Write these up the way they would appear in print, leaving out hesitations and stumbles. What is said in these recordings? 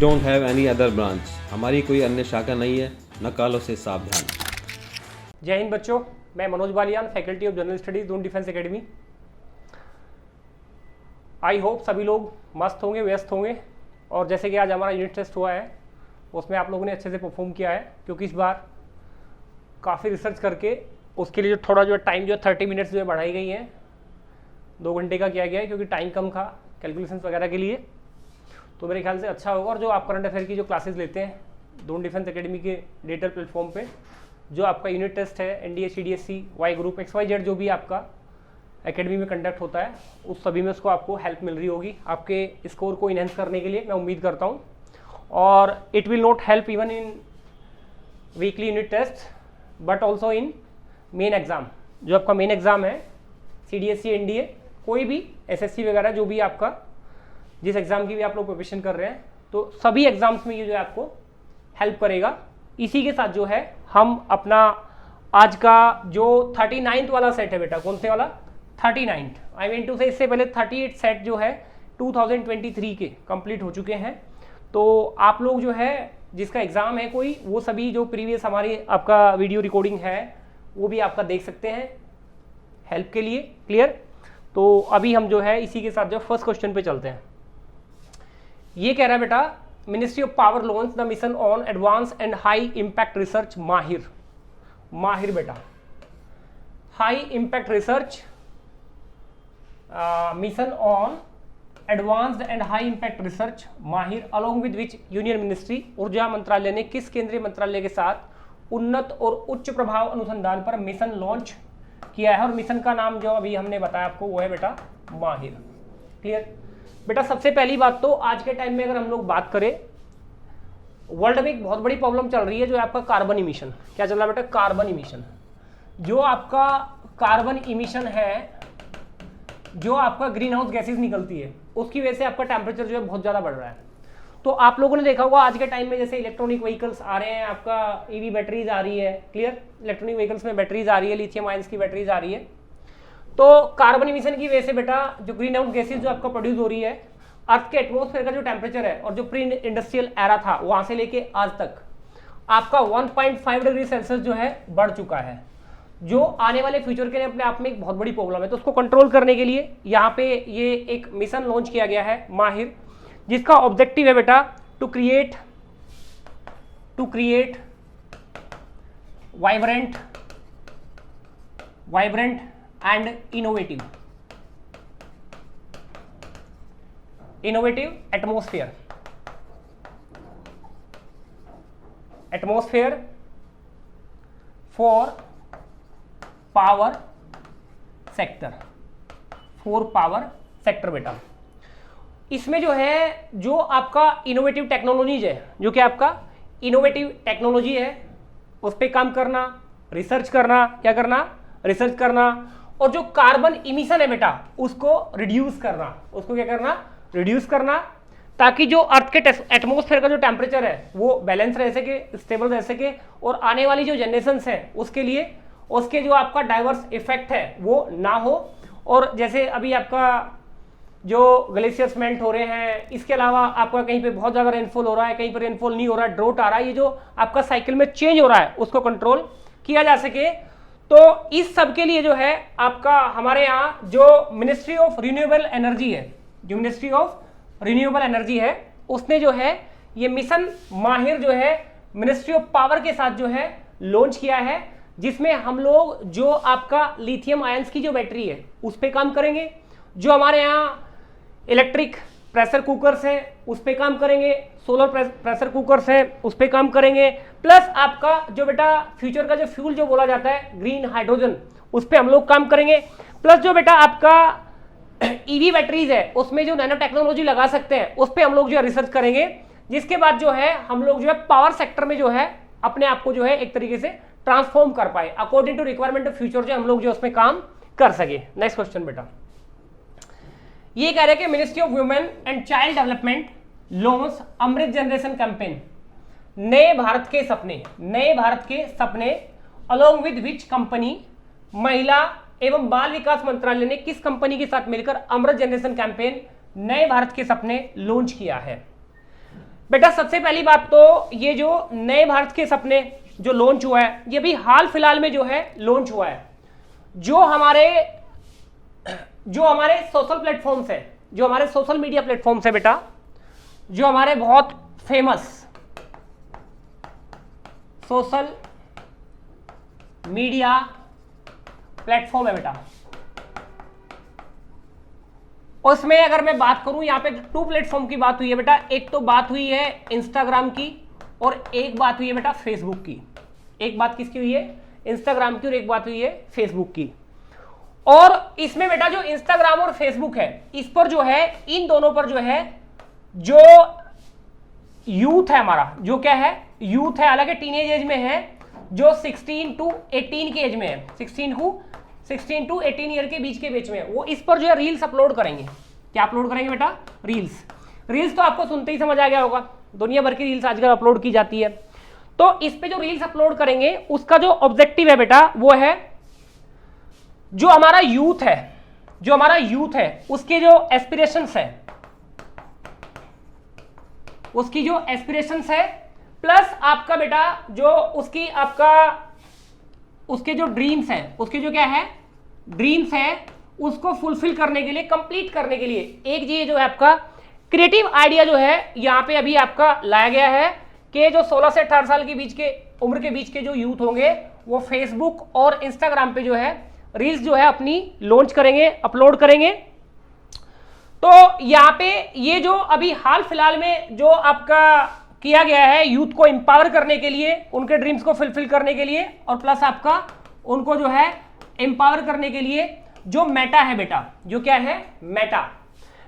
don't have any other branch. हमारी कोई अन्य शाखा नहीं है, नकालों से सावधान। जय हिंद बच्चों, मैं Manoj Baliyan, faculty of general studies, Doon Defence Academy. I hope सभी लोग मस्त होंगे, व्यस्त होंगे, और जैसे कि आज हमारा यूनिट टेस्ट हुआ है उसमें आप लोगों ने अच्छे से परफॉर्म किया है, क्योंकि इस बार काफ़ी रिसर्च करके उसके लिए जो थोड़ा जो टाइम जो 30 मिनट्स जो है बढ़ाई गई है, 2 घंटे का किया गया है, क्योंकि टाइम कम था कैलकुलेशंस वगैरह के लिए। तो मेरे ख्याल से अच्छा होगा। और जो आप करंट अफेयर की जो क्लासेस लेते हैं दून डिफेंस एकेडमी के डिजिटल प्लेटफॉर्म पे, जो आपका यूनिट टेस्ट है NDA, CDSC, Y group, XYZ जो भी आपका एकेडमी में कंडक्ट होता है, उस सभी में उसको आपको हेल्प मिल रही होगी आपके स्कोर को इनहेंस करने के लिए, मैं उम्मीद करता हूँ। और it will not help even in weekly unit test but also in main exam. जो आपका मेन एग्ज़ाम है सीडीएससी, एनडीए, कोई भी एसएससी वगैरह, जो भी आपका जिस एग्ज़ाम की भी आप लोग प्रिपरेशन कर रहे हैं, तो सभी एग्ज़ाम्स में ये जो है आपको हेल्प करेगा। इसी के साथ जो है हम अपना आज का जो 39th वाला सेट है बेटा, कौन से वाला 39th, आई मीन टू से इससे पहले 38 सेट जो है 2023 के कंप्लीट हो चुके हैं। तो आप लोग जो है जिसका एग्ज़ाम है कोई, वो सभी जो प्रीवियस हमारी आपका वीडियो रिकॉर्डिंग है वो भी आपका देख सकते हैं हेल्प के लिए। क्लियर? तो अभी हम जो है इसी के साथ जो फर्स्ट क्वेश्चन पे चलते हैं। ये कह रहा है बेटा, ministry of power launch the mission on advance and high impact research MAHIR. MAHIR बेटा, high impact research mission on advanced and high impact research MAHIR along with which union ministry, ऊर्जा मंत्रालय ने किस केंद्रीय मंत्रालय के साथ उन्नत और उच्च प्रभाव अनुसंधान पर मिशन लॉन्च किया है। और मिशन का नाम जो अभी हमने बताया आपको वो है बेटा माहिर। क्लियर बेटा? सबसे पहली बात तो आज के टाइम में अगर हम लोग बात करें, वर्ल्ड में एक बहुत बड़ी प्रॉब्लम चल रही है जो है आपका कार्बन इमिशन। क्या चल रहा है बेटा? Carbon emission. जो आपका कार्बन इमिशन है, जो आपका ग्रीन हाउस गैसेज निकलती है, उसकी वजह से आपका टेम्परेचर जो है बहुत ज़्यादा बढ़ रहा है। तो आप लोगों ने देखा होगा आज के टाइम में जैसे इलेक्ट्रॉनिक व्हीकल्स आ रहे हैं, आपका ईवी बैटरीज आ रही है। क्लियर? इलेक्ट्रॉनिक व्हीकल्स में बैटरीज आ रही है, लिथियम आयंस की बैटरीज आ रही है। तो कार्बन इमिशन की वजह से बेटा जो ग्रीन हाउस गैसेज जो आपका प्रोड्यूस हो रही है, अर्थ के एटमॉस्फेयर का जो टेम्परेचर है और जो प्री इंडस्ट्रियल एरा था वहां से लेके आज तक आपका 1.5 डिग्री सेल्सियस जो है बढ़ चुका है, जो आने वाले फ्यूचर के लिए अपने आप में एक बहुत बड़ी प्रॉब्लम है। तो उसको कंट्रोल करने के लिए यहाँ पे ये एक मिशन लॉन्च किया गया है माहिर, जिसका ऑब्जेक्टिव है बेटा to create vibrant and innovative atmosphere for power sector बेटा। इसमें जो है जो आपका इनोवेटिव टेक्नोलॉजीज है, जो कि आपका इनोवेटिव टेक्नोलॉजी है, उस पर काम करना, रिसर्च करना, क्या करना? रिसर्च करना। और जो कार्बन इमिशन है बेटा उसको रिड्यूस करना, उसको क्या करना? रिड्यूस करना, ताकि जो अर्थ के एटमॉस्फेयर का जो टेम्परेचर है वो बैलेंस रह सके, स्टेबल रह सके, और आने वाली जो जनरेशन्स है उसके लिए उसके जो आपका डाइवर्स इफेक्ट है वो ना हो। और जैसे अभी आपका जो ग्लेशियर्स मेल्ट हो रहे हैं, इसके अलावा आपका कहीं पे बहुत ज़्यादा रेनफॉल हो रहा है, कहीं पर रेनफॉल नहीं हो रहा है, ड्रोट आ रहा है, ये जो आपका साइकिल में चेंज हो रहा है उसको कंट्रोल किया जा सके। तो इस सब के लिए जो है आपका हमारे यहाँ जो मिनिस्ट्री ऑफ रिन्यूएबल एनर्जी है, जो मिनिस्ट्री ऑफ रिन्यूएबल एनर्जी है, उसने जो है ये मिशन माहिर जो है मिनिस्ट्री ऑफ पावर के साथ जो है लॉन्च किया है, जिसमें हम लोग जो आपका लिथियम आयंस की जो बैटरी है उस पर काम करेंगे, जो हमारे यहाँ इलेक्ट्रिक प्रेशर कुकर्स हैं उस पर काम करेंगे, सोलर प्रेशर कुकर्स हैं उस पर काम करेंगे, प्लस आपका जो बेटा फ्यूचर का जो फ्यूल जो बोला जाता है ग्रीन हाइड्रोजन, उस पर हम लोग काम करेंगे, प्लस जो बेटा आपका ईवी बैटरीज है उसमें जो नैनो टेक्नोलॉजी लगा सकते हैं उस पर हम लोग जो है रिसर्च करेंगे। जिसके बाद जो है हम लोग जो है पावर सेक्टर में जो है अपने आप को जो है एक तरीके से ट्रांसफॉर्म कर पाए, according to requirement of future जो हम लोग जो उसमें काम कर सके। नेक्स्ट क्वेश्चन बेटा, ये कह रहे हैं कि ministry of women and child development launch Amrit generation campaign, नए भारत के सपने अलोंग विद विच कंपनी, महिला एवं बाल विकास मंत्रालय ने किस कंपनी के साथ मिलकर अमृत जनरेशन कैंपेन नए भारत के सपने लॉन्च किया है। बेटा सबसे पहली बात तो ये जो नए भारत के सपने जो लॉन्च हुआ है, ये भी हाल फिलहाल में जो है लॉन्च हुआ है। जो हमारे सोशल प्लेटफॉर्म्स है, जो हमारे सोशल मीडिया प्लेटफॉर्म्स है बेटा, जो हमारे बहुत फेमस सोशल मीडिया प्लेटफॉर्म है बेटा, उसमें अगर मैं बात करूं, यहां पे 2 प्लेटफॉर्म की बात हुई है बेटा। एक तो बात हुई है इंस्टाग्राम की और एक बात हुई है बेटा फेसबुक की। एक बात किसकी हुई है? इंस्टाग्राम की, और एक बात हुई है फेसबुक की। और इसमें बेटा जो इंस्टाग्राम और फेसबुक है, इस पर जो है, इन दोनों पर जो है, जो यूथ है हमारा, जो क्या है, यूथ है, हालांकि टीनेज एज में है, जो 16 टू 18 की एज में है, 16 टू 18 ईयर के बीच में है, वो इस पर जो है रील्स अपलोड करेंगे। क्या अपलोड करेंगे बेटा? रील्स तो आपको सुनते ही समझ आ गया होगा, दुनिया भर की रील्स आजकल अपलोड की जाती है। तो इस पे जो रील्स अपलोड करेंगे, उसका जो ऑब्जेक्टिव है बेटा, वो है जो हमारा यूथ है, उसके जो एस्पिरेशंस है, उसकी जो एस्पिरेशंस है, प्लस आपका बेटा जो उसके जो ड्रीम्स हैं, उसके जो क्या है, ड्रीम्स है, उसको फुलफिल करने के लिए, कंप्लीट करने के लिए एक ये जो है आपका क्रिएटिव आइडिया जो है यहां पे अभी आपका लाया गया है कि जो 16 से 18 साल के बीच के उम्र के बीच के जो यूथ होंगे, वो फेसबुक और इंस्टाग्राम पे जो है रील्स जो है अपनी लॉन्च करेंगे, अपलोड करेंगे। तो यहाँ पे ये जो अभी हाल फिलहाल में जो आपका किया गया है यूथ को एम्पावर करने के लिए, उनके ड्रीम्स को फुलफिल करने के लिए, और प्लस आपका उनको जो है एम्पावर करने के लिए, जो मेटा है बेटा, जो क्या है,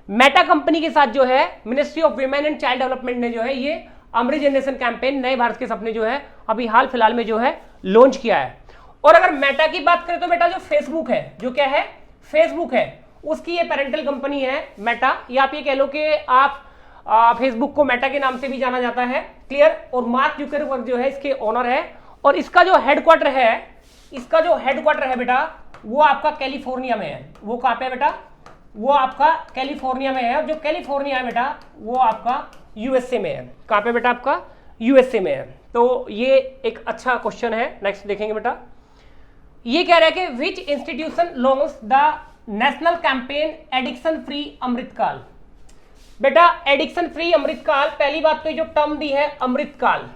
मेटा कंपनी के साथ जो है ministry of women and child development ने जो है ये अमृत जनरेशन कैंपेन, नए भारत के सपने जो है अभी हाल फिलहाल में जो है लॉन्च किया है। और अगर मेटा की बात करें तो बेटा जो फेसबुक है, जो क्या है, फेसबुक है, उसकी ये पेरेंटल कंपनी है मेटा, या आप ये कह लो कि आप फेसबुक को मेटा के नाम से भी जाना जाता है, क्लियर। और मार्क जुकरबर्ग जो है इसके ओनर है, और इसका जो हेडक्वार्टर है बेटा, वो आपका कैलिफोर्निया में है। वो कहां पे है बेटा? वो आपका कैलिफोर्निया में है, और जो कैलिफोर्निया है बेटा, वो आपका यूएसए में है। कहां पे बेटा? आपका यूएसए में है। तो ये एक अच्छा क्वेश्चन है, नेक्स्ट देखेंगे बेटा। ये कह रहा है कि which institution launch the national campaign addiction free Amritkaal. बेटा एडिक्शन फ्री अमृतकाल, पहली बात तो ये जो टर्म दी है अमृतकाल,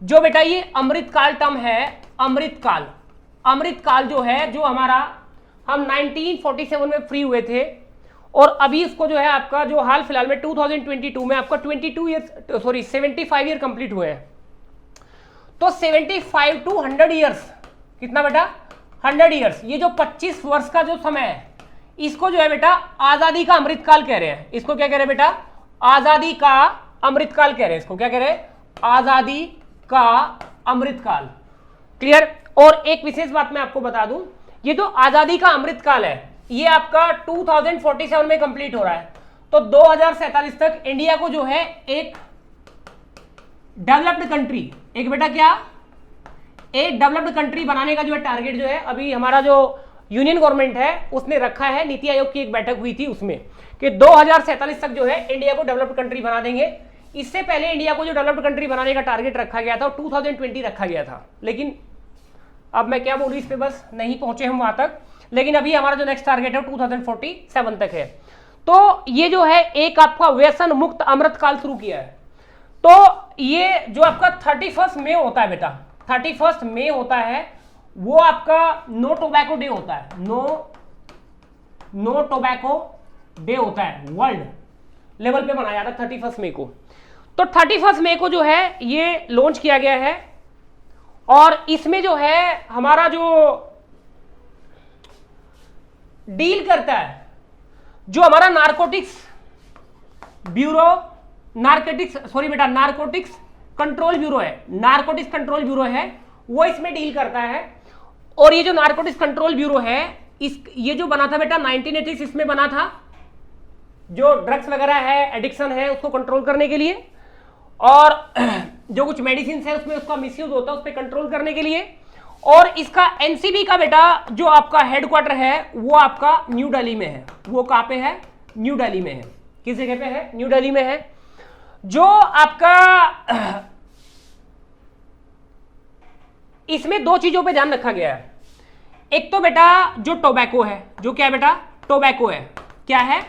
जो बेटा ये अमृतकाल टर्म है, अमृतकाल जो है, जो हमारा हम 1947 में फ्री हुए थे, और अभी इसको जो है आपका जो हाल फिलहाल में 2022 में आपका 75 ईयर कंप्लीट हुए हैं। तो 75 टू 100 ईयर्स, कितना बेटा? 100 ईयर्स, ये जो 25 वर्ष का जो समय है, इसको जो है बेटा आजादी का अमृतकाल कह रहे हैं। इसको क्या कह रहे हैं बेटा? आजादी का अमृतकाल कह रहे हैं। इसको क्या कह रहे हैं? आजादी का अमृतकाल, क्लियर। और एक विशेष बात मैं आपको बता दूं, ये जो आजादी का अमृतकाल है, ये आपका 2047 में कंप्लीट हो रहा है। तो 2047 तक इंडिया को जो है एक डेवलप्ड कंट्री, एक बेटा क्या, एक डेवलप्ड कंट्री बनाने का जो है टारगेट जो है अभी हमारा जो यूनियन गवर्नमेंट है उसने रखा है। नीति आयोग की एक बैठक हुई थी उसमें कि 2047 तक जो है इंडिया को डेवलप्ड कंट्री बना देंगे। इससे पहले इंडिया को जो डेवलप्ड कंट्री बनाने का टारगेट रखा गया था 2020 रखा गया था, लेकिन अब मैं क्या बोल रही इस पे, बस नहीं पहुंचे हम वहां तक। लेकिन अभी हमारा जो नेक्स्ट टारगेट है 2047 तक है। तो ये जो है एक आपका व्यसन मुक्त अमृतकाल शुरू किया है। तो ये जो आपका 31 मई होता है बेटा, 31 मई होता है, वो आपका नो टोबैको डे होता है, नो टोबैको डे होता है, वर्ल्ड लेवल पे मनाया जाता है 31 मई को। तो 31 मई को जो है ये लॉन्च किया गया है, और इसमें जो है हमारा जो डील करता है, जो हमारा नारकोटिक्स कंट्रोल ब्यूरो है, वो इसमें डील करता है। और ये जो नारकोटिक्स कंट्रोल ब्यूरो है, ये जो बना था बेटा 1986 इसमें बना था, जो ड्रग्स वगैरह है, एडिक्शन है, उसको कंट्रोल करने के लिए, और जो कुछ मेडिसिन है उसमें उसका मिसयूज होता है उस पर कंट्रोल करने के लिए। और इसका एनसीबी का बेटा जो आपका हेडक्वार्टर है वो आपका न्यू दिल्ली में है। वो कहां पे है? न्यू दिल्ली में है। किस जगह पे है? न्यू दिल्ली में है। जो आपका इसमें दो चीजों पे ध्यान रखा गया है। एक तो बेटा जो टोबैको है, जो क्या है बेटा, टोबैको है, क्या है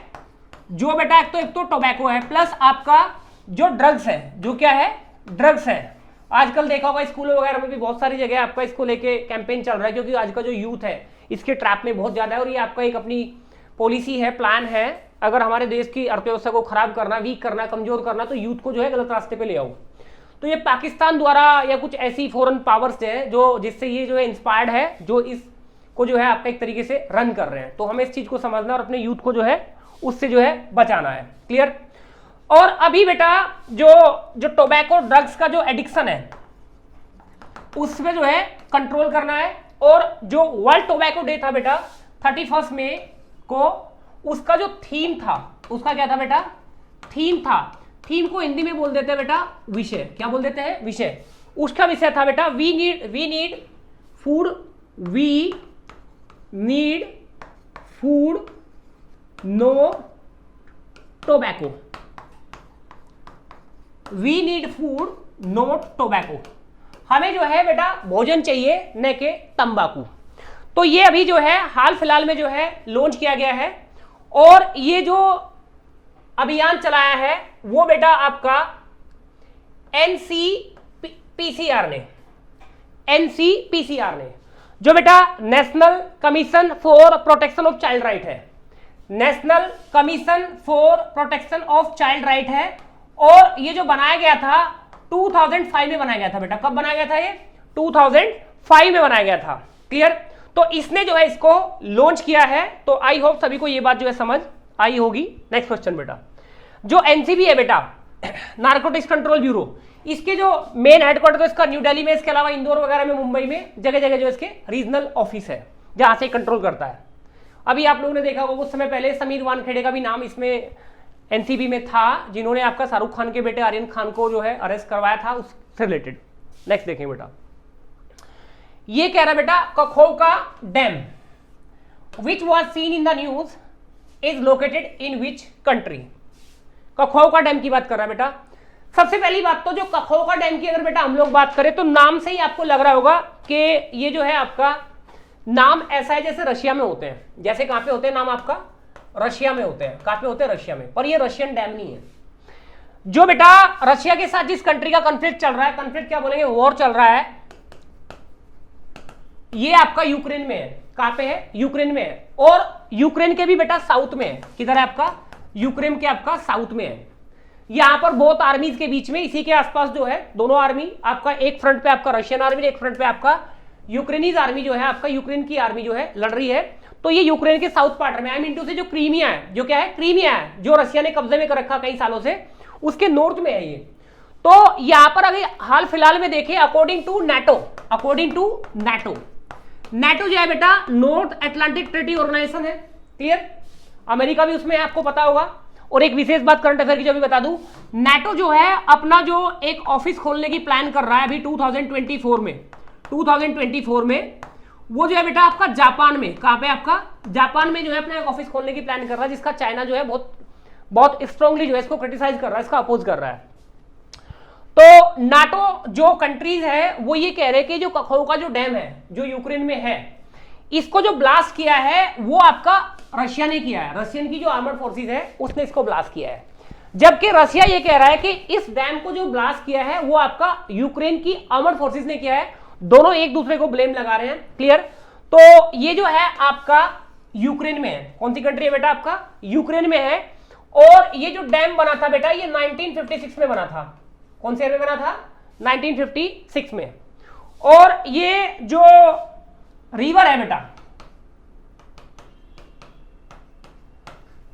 जो बेटा, एक तो टोबैको है, प्लस आपका जो ड्रग्स है, जो क्या है, ड्रग्स है। आजकल देखा होगा स्कूलों वगैरह में भी बहुत सारी जगह आपका इसको लेके कैंपेन चल रहा है, क्योंकि आज का जो यूथ है इसके ट्रैप में बहुत ज्यादा है, और ये आपका एक अपनी पॉलिसी है, प्लान है, अगर हमारे देश की अर्थव्यवस्था को खराब करना, वीक करना, कमजोर करना, तो यूथ को जो है गलत रास्ते पे ले आओ। तो ये पाकिस्तान द्वारा या कुछ ऐसी फॉरेन पावर्स है जो जिससे ये जो है इंस्पायर्ड है, जो इसको जो है आपका एक तरीके से रन कर रहे हैं। तो हमें इस चीज को समझना और अपने यूथ को जो है उससे जो है बचाना है। क्लियर। और अभी बेटा जो टोबैको ड्रग्स का जो एडिक्शन है उसमें जो है कंट्रोल करना है। और जो वर्ल्ड टोबैको डे था बेटा 31 मई को, उसका जो थीम था, उसका क्या था बेटा, थीम था, थीम को हिंदी में बोल देते हैं बेटा विषय। क्या बोल देते हैं, विषय। उसका विषय था बेटा we need food, we need food no tobacco, we need food no tobacco. हमें जो है बेटा भोजन चाहिए न के तंबाकू। तो ये अभी जो है हाल फिलहाल में जो है लॉन्च किया गया है, और ये जो अभियान चलाया है वो बेटा आपका एनसीपीसीआर ने, जो बेटा national commission for protection of child right है, national commission for protection of child right है। और ये जो बनाया गया था 2005 में बनाया गया था बेटा। कब बनाया गया था ये, 2005 में बनाया गया था। क्लियर। तो इसने जो है इसको लॉन्च किया है। तो आई होप सभी को ये बात जो है समझ आई होगी। नेक्स्ट क्वेश्चन बेटा, जो एनसीबी है बेटा, नारकोटिक्स कंट्रोल ब्यूरो, इसके जो मेन हेडक्वार्टर तो इसका न्यू दिल्ली में, इसके अलावा इंदौर वगैरह में, मुंबई में, जगह जगह जो इसके रीजनल ऑफिस है जहां से कंट्रोल करता है। अभी आप लोगों ने देखा होगा कुछ समय पहले समीर वानखेड़े का भी नाम इसमें एनसीबी में था, जिन्होंने आपका शाहरुख खान के बेटे आर्यन खान को जो है अरेस्ट करवाया था, उससे रिलेटेड। नेक्स्ट देखें बेटा, ये कह रहा है बेटा Kakhovka dam which was seen in the news is located in which country. Kakhovka dam की बात कर रहा है बेटा। सबसे पहली बात तो जो कखोका डैम की अगर बेटा हम लोग बात करें तो नाम से ही आपको लग रहा होगा कि ये जो है आपका नाम ऐसा है जैसे रशिया में होते हैं। जैसे कहां पे होते हैं नाम आपका, रशिया में होते हैं। कहां पे होते हैं, रशिया में। पर ये रशियन डैम नहीं है। जो बेटा रशिया के साथ जिस कंट्री का कॉन्फ्लिक्ट चल रहा है, कॉन्फ्लिक्ट क्या बोलेंगे, वॉर चल रहा है, ये आपका यूक्रेन में है। कहां पे है, यूक्रेन में है। और यूक्रेन के भी बेटा साउथ में है। किधर है आपका, यूक्रेन के आपका साउथ में है। यहां पर बहुत आर्मीज के बीच में, इसी के आसपास जो है दोनों आर्मी आपका, एक फ्रंट पे आपका रशियन आर्मी, एक फ्रंट पे आपका यूक्रेनीज आर्मी जो है आपका, यूक्रेन की आर्मी जो है लड़ रही है। तो ये यूक्रेन के साउथ पार्ट में, आई मीन टू से जो क्रीमिया है, जो क्या है, क्रीमिया है, जो रशिया ने कब्जे में कर रखा कई सालों से, उसके नॉर्थ में है ये। तो यहां पर अभी हाल फिलहाल में देखें, अकॉर्डिंग टू नेटो, नेटो जो है बेटा नॉर्थ अटलांटिक ट्रीटी ऑर्गेनाइजेशन है। क्लियर। अमेरिका भी उसमें है, आपको पता होगा। और एक विशेष बात करंट अफेयर की जो भी बता दूं, नेटो जो है अपना जो एक ऑफिस खोलने की प्लान कर रहा है अभी 2024 में, वो जो है बेटा आपका जापान में। कहां पे आपका, जापान में जो है अपना एक ऑफिस खोलने की प्लान कर रहा है, जिसका चाइना जो है बहुत स्ट्रांगली जो है इसको क्रिटिसाइज कर रहा है, इसका अपोज कर रहा है। तो नाटो जो कंट्रीज है वो ये कह रहे हैं कि जो कखोका जो डैम है जो यूक्रेन में है, इसको जो ब्लास्ट किया है वो आपका रशिया ने किया है। रशियन की जो आर्मर्ड फोर्सेस है उसने इसको ब्लास्ट किया है। जबकि रशिया ये कह रहा है कि इस डैम को जो ब्लास्ट किया है वो आपका यूक्रेन की आर्मर्ड फोर्सेस ने किया है। दोनों एक दूसरे को ब्लेम लगा रहे हैं। क्लियर। तो ये जो है आपका यूक्रेन में है। कौन सी कंट्री है बेटा आपका, यूक्रेन में है। और ये जो डैम बना था बेटा ये 1956 में बना था। कौन से ईयर में बना था, 1956 में। और ये जो रिवर है बेटा,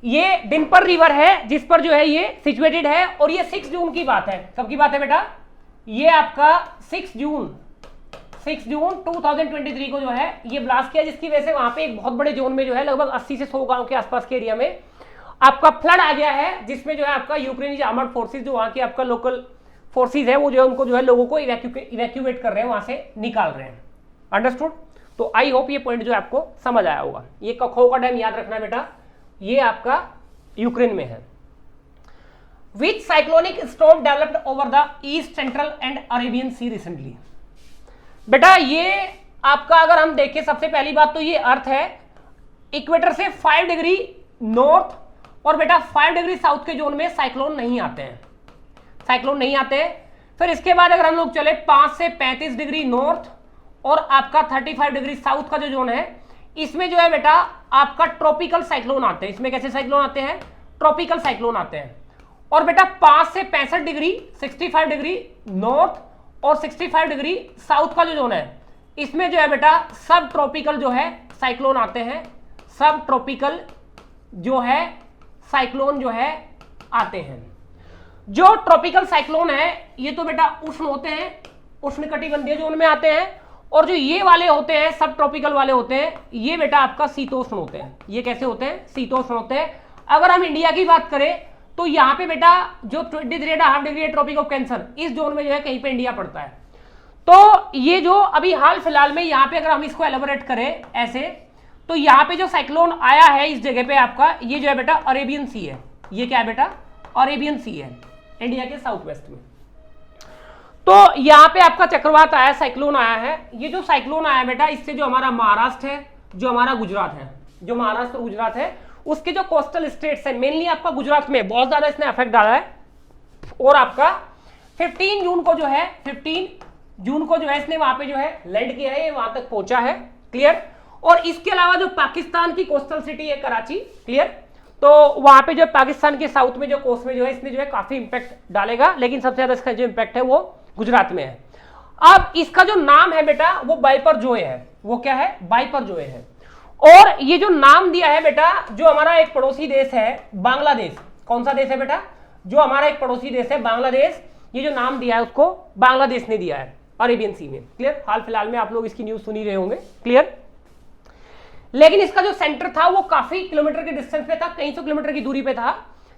ये डिनपर रिवर है जिस पर जो है ये सिचुएटेड है। और ये 6 जून की बात है। कब की बात है बेटा, ये आपका 6 जून 2023 को जो है ये ब्लास्ट किया, जिसकी वजह से वहां पे एक बहुत बड़े जोन में जो है लगभग 80 से 100 गांव के आसपास के एरिया में आपका फ्लड आ गया है, जिसमें जो है आपका यूक्रेनी आर्मर्ड फोर्सेस जो वहां के आपका लोकल फोर्सेस है वो जो है उनको जो है लोगों को इवैक्यूएट कर रहे हैं, वहां से निकाल रहे हैं। अंडरस्टूड। तो आई होप ये पॉइंट जो है आपको समझ आया होगा। ये कखोका डैम याद रखना बेटा, ये आपका यूक्रेन में है। Which cyclonic storm developed over the east central and Arabian sea recently. बेटा ये आपका अगर हम देखें, सबसे पहली बात तो ये अर्थ है इक्वेटर से 5 डिग्री नॉर्थ और बेटा 5 डिग्री साउथ के जोन में साइक्लोन नहीं आते हैं, साइक्लोन नहीं आते हैं। फिर इसके बाद अगर हम लोग चले 5 से 35 डिग्री नॉर्थ और आपका 35 डिग्री साउथ का जो जोन है, इसमें जो है बेटा आपका ट्रॉपिकल साइक्लोन आते हैं। इसमें कैसे साइक्लोन आते हैं? ट्रॉपिकल साइक्लोन आते हैं। और बेटा 5 से 65 डिग्री 65 डिग्री नॉर्थ और 65 डिग्री साउथ का जो जोन है, इसमें जो है बेटा सब ट्रॉपिकल जो है साइक्लोन आते हैं। सब ट्रॉपिकल जो है साइक्लोन जो है आते हैं। जो ट्रॉपिकल साइक्लोन है ये तो बेटा उष्ण होते हैं, उष्णकटिबंधीय जोन में आते हैं। और जो ये वाले होते हैं सब ट्रॉपिकल वाले होते हैं, ये बेटा आपका शीतोष्ण होते हैं। ये कैसे होते हैं? शीतोष्ण होते हैं। अगर हम इंडिया की बात करें तो यहाँ पे बेटा जो 23.5 डिग्री ट्रॉपिक ऑफ कैंसर, इस जोन में जो है कहीं पे इंडिया पड़ता है। तो ये जो अभी हाल फिलहाल में यहाँ पे अगर हम इसको एलेबोरेट करें ऐसे, तो यहाँ पे जो साइक्लोन आया है इस जगह पे आपका, ये जो है बेटा अरेबियन सी है। ये क्या है बेटा? अरेबियन सी है, इंडिया के साउथ वेस्ट में। तो यहाँ पे आपका चक्रवात आया, साइक्लोन आया है। ये जो साइक्लोन आया बेटा, इससे जो हमारा महाराष्ट्र है, जो हमारा गुजरात है, जो महाराष्ट्र और गुजरात है, उसके जो कोस्टल स्टेट्स है, मेनली आपका गुजरात में बहुत ज्यादा इसने इफेक्ट डाला है। और आपका 15 जून को जो है, 15 जून को जो है इसने वहां पे जो है लैंड किया है, वहां तक पहुंचा है। क्लियर? और इसके अलावा जो पाकिस्तान की कोस्टल सिटी है कराची, क्लियर, तो वहां पे जो पाकिस्तान के साउथ में जो कोस्ट में जो है इसने जो है काफी इंपैक्ट डालेगा, लेकिन सबसे ज्यादा इसका जो इंपैक्ट है वो गुजरात में है। अब इसका जो नाम है बेटा वो बाइपरजोय है। वो क्या है? बाइपरजोय है। और ये जो नाम दिया है बेटा, जो हमारा एक पड़ोसी देश है बांग्लादेश, कौन सा देश है बेटा? जो हमारा एक पड़ोसी देश है बांग्लादेश, ये जो नाम दिया है उसको बांग्लादेश ने दिया है अरेबियन सी में। क्लियर? हाल फिलहाल में आप लोग इसकी न्यूज सुन ही रहे होंगे। क्लियर? लेकिन इसका जो सेंटर था वो काफी किलोमीटर के डिस्टेंस पे था, कई सौ किलोमीटर की दूरी पे था,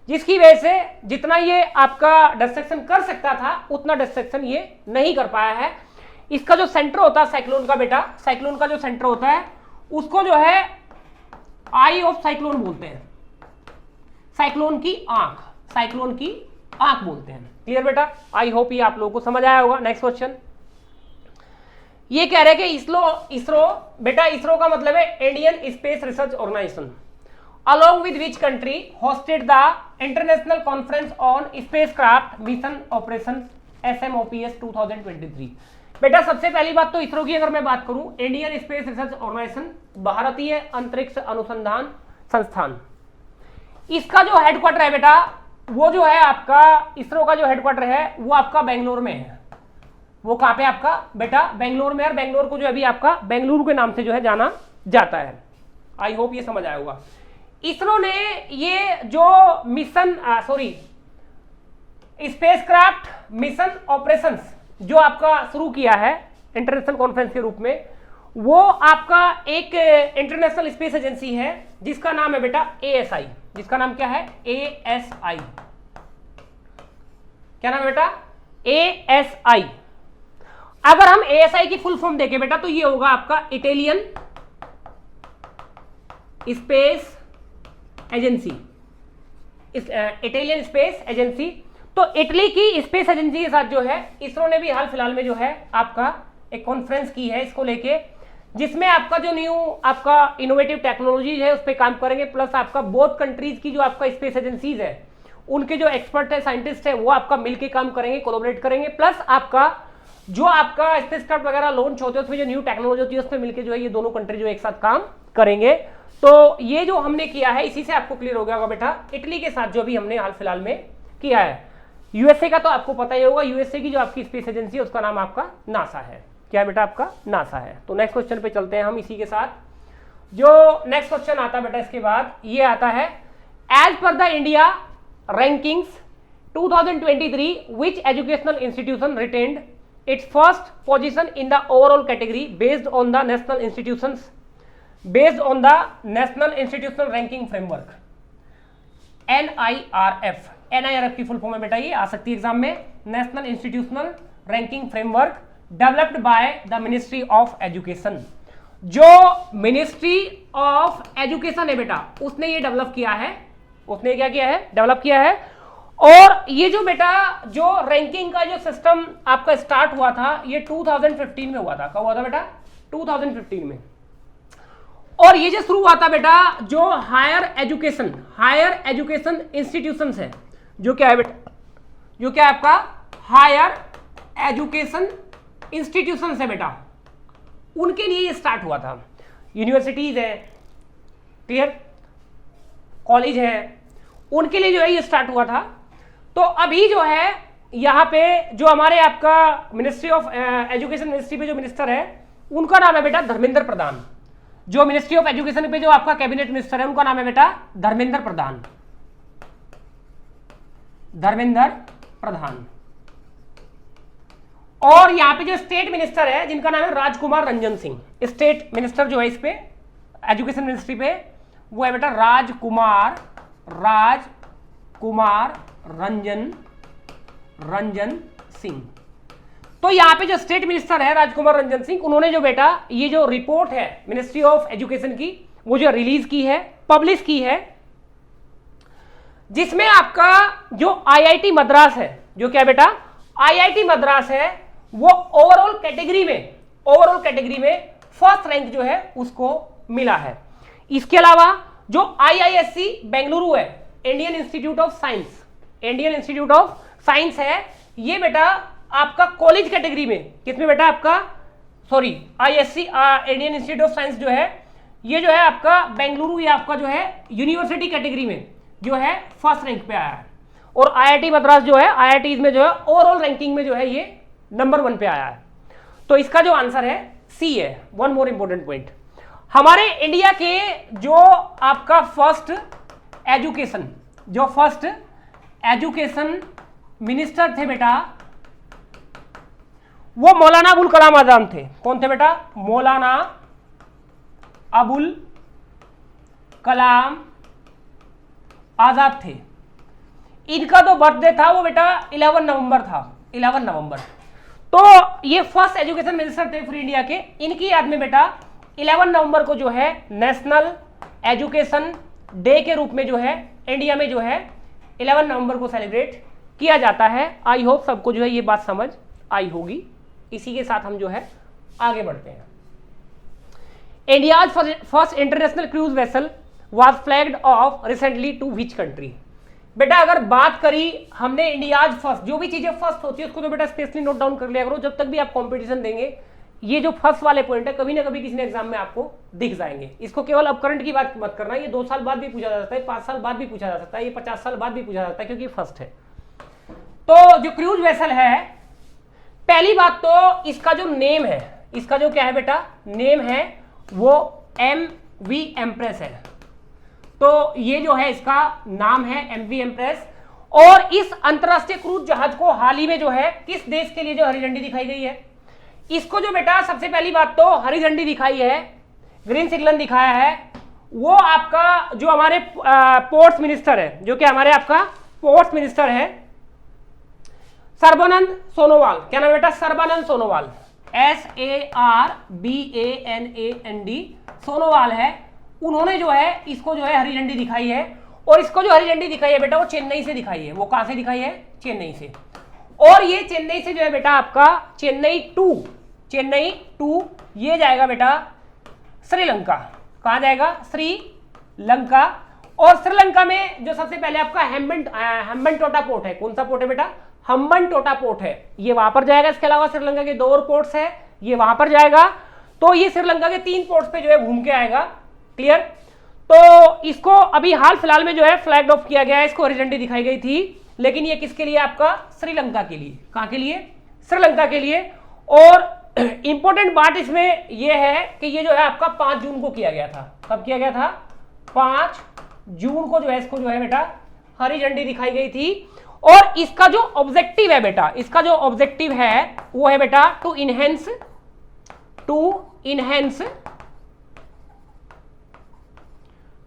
जिसकी वजह से जितना ये आपका डिस्ट्रक्शन कर सकता था उतना डिस्ट्रक्शन ये नहीं कर पाया है। इसका जो सेंटर होता है साइक्लोन का बेटा, साइक्लोन का जो सेंटर होता है उसको जो है आई ऑफ साइक्लोन बोलते हैं। साइक्लोन की आंख, साइक्लोन की आंख बोलते हैं। क्लियर बेटा? आई होप ये आप लोगों को समझ आया होगा। नेक्स्ट क्वेश्चन ये कह रहे हैं कि इसरो बेटा, इसरो का मतलब है Indian space research organisation, along with which country hosted the International Conference on Spacecraft Mission Operations SMOPS 2023। बेटा सबसे पहली बात तो इसरो की अगर मैं बात करूं, इंडियन स्पेस रिसर्च ऑर्गेनाइजेशन, भारतीय अंतरिक्ष अनुसंधान संस्थान, इसका जो हेडक्वार्टर है बेटा वो जो है आपका, इसरो का जो हेडक्वार्टर है वो आपका बेंगलोर में है। वो कहां पे आपका बेटा? बेंगलोर में। और बेंगलोर को जो अभी आपका बेंगलुरु के नाम से जो है जाना जाता है। आई होप ये समझ आया होगा। इसरो ने ये जो मिशन स्पेसक्राफ्ट मिशन ऑपरेशंस जो आपका शुरू किया है इंटरनेशनल कॉन्फ्रेंस के रूप में, वो आपका एक इंटरनेशनल स्पेस एजेंसी है जिसका नाम है बेटा ASI। जिसका नाम क्या है? ASI। क्या नाम है बेटा? ASI। अगर हम ASI की फुल फॉर्म देखें बेटा तो ये होगा आपका Italian space agency, Italian space agency. तो इटली की स्पेस एजेंसी के साथ जो है इसरो ने भी हाल फिलहाल में जो है आपका एक कॉन्फ्रेंस की है इसको लेके, जिसमें आपका जो न्यू आपका इनोवेटिव टेक्नोलॉजी है उस पर काम करेंगे, प्लस आपका बोथ कंट्रीज की जो आपका स्पेस एजेंसीज है उनके जो एक्सपर्ट है, साइंटिस्ट है, वो आपका मिलके काम करेंगे, कोलैबोरेट करेंगे, प्लस आपका जो आपका स्पेसक्राफ्ट वगैरह लॉन्च होते हैं उसमें जो न्यू टेक्नोलॉजी होती है उसमें मिलकर जो है ये दोनों कंट्री जो एक साथ काम करेंगे। तो ये जो हमने किया है इसी से आपको क्लियर हो गया होगा बेटा, इटली के साथ जो भी हमने हाल फिलहाल में किया है। यूएसए का तो आपको पता ही होगा, यूएसए की जो आपकी स्पेस एजेंसी है उसका नाम आपका नासा है। क्या बेटा? आपका नासा है। तो नेक्स्ट क्वेश्चन पे चलते हैं हम इसी के साथ। जो नेक्स्ट क्वेश्चन आता है बेटा इसके बाद ये आता है, एज पर the India rankings 2023 which educational institution retained its first position in the overall category based on the national institutional ranking framework NIRF की फुल फॉर्म है बेटा, ये आ सकती है एग्जाम में। National institutional ranking framework developed by the ministry of education. जो ministry of education है बेटा उसने ये डेवलप किया है, उसने क्या किया है? डेवलप किया है। और ये जो बेटा जो रैंकिंग का जो सिस्टम आपका स्टार्ट हुआ था ये 2015 में हुआ था। कब हुआ था बेटा? 2015 में। और ये जो शुरू हुआ था बेटा जो हायर एजुकेशन इंस्टीट्यूशंस है, जो क्या है बेटा, जो क्या है आपका हायर एजुकेशन इंस्टीट्यूशंस है बेटा, उनके लिए ये स्टार्ट हुआ था। यूनिवर्सिटीज है, क्लियर, कॉलेज है, उनके लिए जो है ये स्टार्ट हुआ था। तो अभी जो है यहाँ पे जो हमारे आपका मिनिस्ट्री ऑफ एजुकेशन मिनिस्ट्री पे जो मिनिस्टर है उनका नाम है बेटा धर्मेंद्र प्रधान। जो मिनिस्ट्री ऑफ एजुकेशन पे जो आपका कैबिनेट मिनिस्टर है उनका नाम है बेटा धर्मेंद्र प्रधान। और यहाँ पे जो स्टेट मिनिस्टर है जिनका नाम है राजकुमार रंजन सिंह, स्टेट मिनिस्टर जो है इस पे एजुकेशन मिनिस्ट्री पे वो है बेटा राजकुमार रंजन सिंह। तो यहाँ पे जो स्टेट मिनिस्टर है राजकुमार रंजन सिंह, उन्होंने जो बेटा ये जो रिपोर्ट है मिनिस्ट्री ऑफ एजुकेशन की वो जो रिलीज की है, पब्लिश की है, जिसमें आपका जो आईआईटी मद्रास है, जो क्या बेटा आईआईटी मद्रास है, वो ओवरऑल कैटेगरी में फर्स्ट रैंक जो है उसको मिला है। इसके अलावा जो आईआईएससी बेंगलुरु है, इंडियन इंस्टीट्यूट ऑफ साइंस है, ये बेटा आपका कॉलेज कैटेगरी में, किसमें बेटा आपका ISC Indian institute of science जो है ये जो है आपका बेंगलुरु, ये आपका जो है यूनिवर्सिटी कैटेगरी में जो है फर्स्ट रैंक पे आया है। और आईआईटी मद्रास जो है आईआईटी में जो है ओवरऑल रैंकिंग में जो है ये नंबर 1 पे आया है। तो इसका जो आंसर है सी है। वन मोर इंपॉर्टेंट पॉइंट, हमारे इंडिया के जो आपका फर्स्ट एजुकेशन मिनिस्टर थे बेटा वो मौलाना अबुल कलाम आजाद थे। कौन थे बेटा? मौलाना अबुल कलाम आजाद थे। इनका जो बर्थडे था वो बेटा 11 नवंबर था, 11 नवंबर। तो ये फर्स्ट एजुकेशन मिनिस्टर थे फ्री इंडिया के। इनकी याद में बेटा 11 नवंबर को जो है नेशनल एजुकेशन डे के रूप में जो है इंडिया में जो है 11 नवंबर को सेलिब्रेट किया जाता है। आई होप सबको जो है ये बात समझ आई होगी। इसी के साथ हम जो है आगे बढ़ते हैं। India's first international cruise vessel was flagged off recently to which country? बेटा अगर बात करी हमने इंडियाज फर्स्ट, जो भी चीजें फर्स्ट होती है उसको तो बेटा स्पेशली नोट डाउन कर लिया करो। जब तक भी आप कंपटीशन देंगे ये जो फर्स्ट वाले पॉइंट है कभी ना कभी किसी ने एग्जाम में आपको दिख जाएंगे। इसको केवल अब करंट की बात मत करना, ये 2 साल बाद भी पूछा जा सकता है, 5 साल बाद भी पूछा जा सकता है, ये 50 साल बाद भी पूछा जा सकता है, क्योंकि फर्स्ट है। तो जो क्रूज वेसल है, पहली बात तो इसका जो नेम है, इसका जो क्या है बेटा नेम है वो MV एम्प्रेस है। तो ये जो है इसका नाम है MV एम्प्रेस। और इस अंतरराष्ट्रीय क्रूज जहाज को हाल ही में जो है किस देश के लिए जो हरी झंडी दिखाई गई है? इसको जो बेटा सबसे पहली बात तो हरी झंडी दिखाई है, ग्रीन सिग्नल दिखाया है, वो आपका जो हमारे पोर्ट्स मिनिस्टर है, जो कि हमारे आपका पोर्ट्स मिनिस्टर है सर्बानंद सोनोवाल। क्या नाम बेटा? सर्बानंद सोनोवाल, SARBANAND सोनोवाल है। उन्होंने जो है इसको जो है हरी झंडी दिखाई है। और इसको जो हरी झंडी दिखाई है बेटा वो चेन्नई से दिखाई है। वो कहां से दिखाई है? चेन्नई से। और ये चेन्नई से जो है बेटा आपका चेन्नई टू ये जाएगा बेटा श्रीलंका। कहां जाएगा? श्रीलंका। और श्रीलंका में जो सबसे पहले आपका हम्बनटोटा पोर्ट है। कौन सा पोर्ट है बेटा? हम्बनटोटा पोर्ट है, ये वहां पर जाएगा। इसके अलावा श्रीलंका के 2 और पोर्ट्स है, ये वहां पर जाएगा। तो ये श्रीलंका के 3 पोर्ट्स पे जो है घूम के आएगा। क्लियर? तो इसको अभी हाल फिलहाल में जो है फ्लैग ऑफ किया गया है, इसको हरी झंडी दिखाई गई थी, लेकिन ये किसके लिए? आपका श्रीलंका के लिए। कहां के लिए? श्रीलंका के लिए। और इंपॉर्टेंट बात इसमें यह है कि ये जो है आपका 5 जून को किया गया था। कब किया गया था? 5 जून को जो है इसको जो है बेटा हरी झंडी दिखाई गई थी। और इसका जो ऑब्जेक्टिव है बेटा, इसका जो ऑब्जेक्टिव है वो है बेटा टू इनहेंस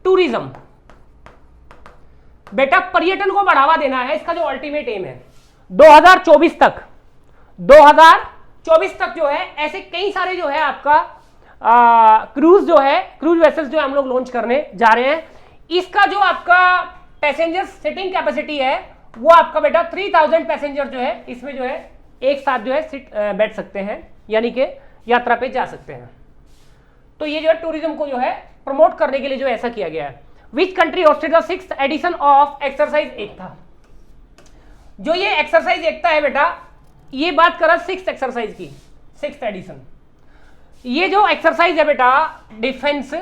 टूरिज्म। बेटा पर्यटन को बढ़ावा देना है, इसका जो अल्टीमेट एम है। 2024 तक जो है ऐसे कई सारे जो है आपका क्रूज वेसल्स जो हम लोग लॉन्च करने जा रहे हैं। इसका जो आपका पैसेंजर सिटिंग कैपेसिटी है वो आपका बेटा 3000 पैसेंजर जो है इसमें जो है एक साथ जो है बैठ सकते हैं, यानी कि यात्रा पे जा सकते हैं। तो ये जो है टूरिज्म को जो है प्रमोट करने के लिए जो ऐसा किया गया है। Which country hosted the 6th edition of exercise Ekta. जो ये एक्सरसाइज एकता है बेटा, ये बात कर रहा 6th एक्सरसाइज की, 6th एडिशन। ये जो एक्सरसाइज है बेटा डिफेंस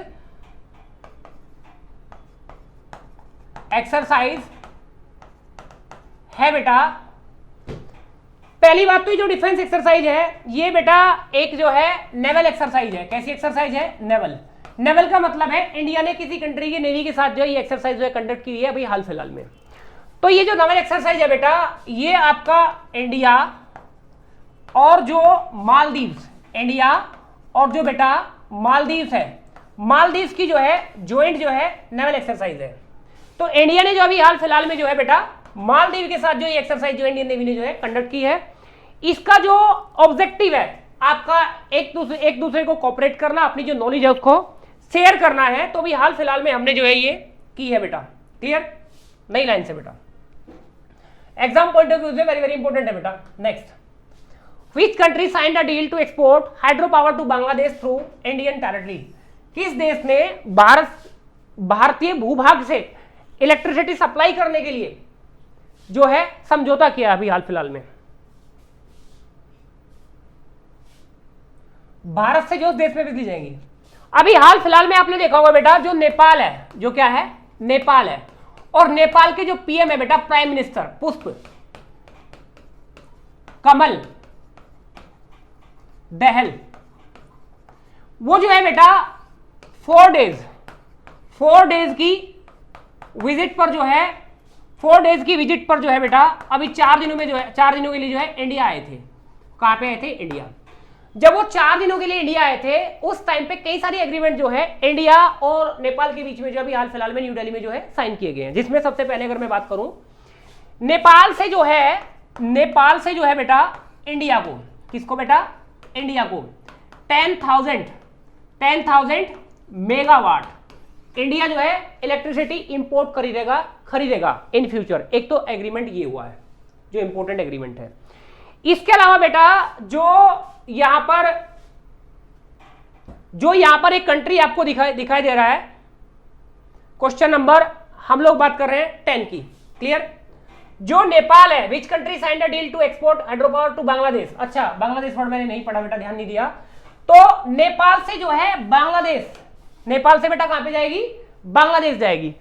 एक्सरसाइज है बेटा, पहली बात तो ये जो डिफेंस एक्सरसाइज है ये बेटा एक जो है नेवल एक्सरसाइज है। कैसी एक्सरसाइज है? नेवल। नेवल का मतलब है इंडिया ने किसी कंट्री की नेवी के साथ जो है ये एक्सरसाइज जो है कंडक्ट की है अभी हाल फिलहाल में। तो ये जो नेवल एक्सरसाइज है बेटा, ये आपका इंडिया और जो मालदीव्स, इंडिया और जो बेटा मालदीव्स है, मालदीव्स की जो है ज्वाइंट जो है नेवल एक्सरसाइज है। तो इंडिया ने जो अभी हाल फिलहाल में जो है बेटा मालदीव के साथ जो ये एक्सरसाइज जो इंडियन नेवी ने जो है कंडक्ट की है, इसका जो ऑब्जेक्टिव है आपका एक दूसरे को कोऑपरेट करना, अपनी जो नॉलेज है उसको शेयर करना है। तो भी हाल फिलहाल में हमने जो है ये की है बेटा। क्लियर? नई लाइन से बेटा, एग्जाम पॉइंट ऑफ व्यू से वेरी वेरी इंपॉर्टेंट है बेटा। Next, which country signed a deal to export hydro power to Bangladesh through Indian territory. किस देश ने भारतीय भूभाग से इलेक्ट्रिसिटी सप्लाई करने के लिए जो है समझौता किया अभी हाल फिलहाल में? भारत से जो देश में बिजली जाएंगी। अभी हाल फिलहाल में आपने देखा होगा बेटा जो नेपाल है, जो क्या है? नेपाल है। और नेपाल के जो पीएम है बेटा, प्राइम मिनिस्टर पुष्प कमल दहल, वो जो है बेटा 4 डेज की विजिट पर जो है 4 डेज की विजिट पर जो है बेटा अभी 4 दिनों में जो है 4 दिनों के लिए जो है इंडिया आए थे। कहां पे आए थे? इंडिया। जब वो 4 दिनों के लिए इंडिया आए थे उस टाइम पे कई सारी एग्रीमेंट जो है इंडिया और नेपाल के बीच में जो अभी हाल फिलहाल में न्यू दिल्ली में जो है साइन किए गए हैं। जिसमें सबसे पहले अगर मैं बात करूं नेपाल से जो है बेटा इंडिया को, किसको बेटा? इंडिया को 10,000 मेगावाट इंडिया जो है इलेक्ट्रिसिटी इंपोर्ट खरीदेगा इन फ्यूचर। एक तो एग्रीमेंट ये हुआ है जो इंपोर्टेंट एग्रीमेंट है। इसके अलावा बेटा जो यहां पर एक कंट्री आपको दिखाई दे रहा है, क्वेश्चन नंबर हम लोग बात कर रहे हैं 10 की। क्लियर? जो नेपाल है, which country signed a deal to export hydro power to Bangladesh. अच्छा, बांग्लादेश वर्ड मैंने नहीं पढ़ा बेटा, ध्यान नहीं दिया। तो नेपाल से जो है बांग्लादेश, नेपाल से बेटा कहां पे जाएगी? बांग्लादेश जाएगी।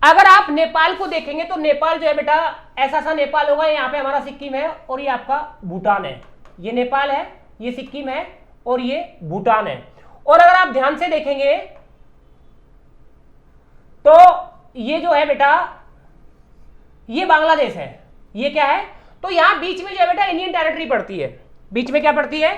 अगर आप नेपाल को देखेंगे तो नेपाल जो है बेटा ऐसा सा नेपाल होगा, यहाँ पे हमारा सिक्किम है और ये आपका भूटान है। ये नेपाल है, ये सिक्किम है और ये भूटान है। और अगर आप ध्यान से देखेंगे तो ये जो है बेटा ये बांग्लादेश है। ये क्या है? तो यहां बीच में जो है बेटा इंडियन टेरिटरी पड़ती है। बीच में क्या पड़ती है?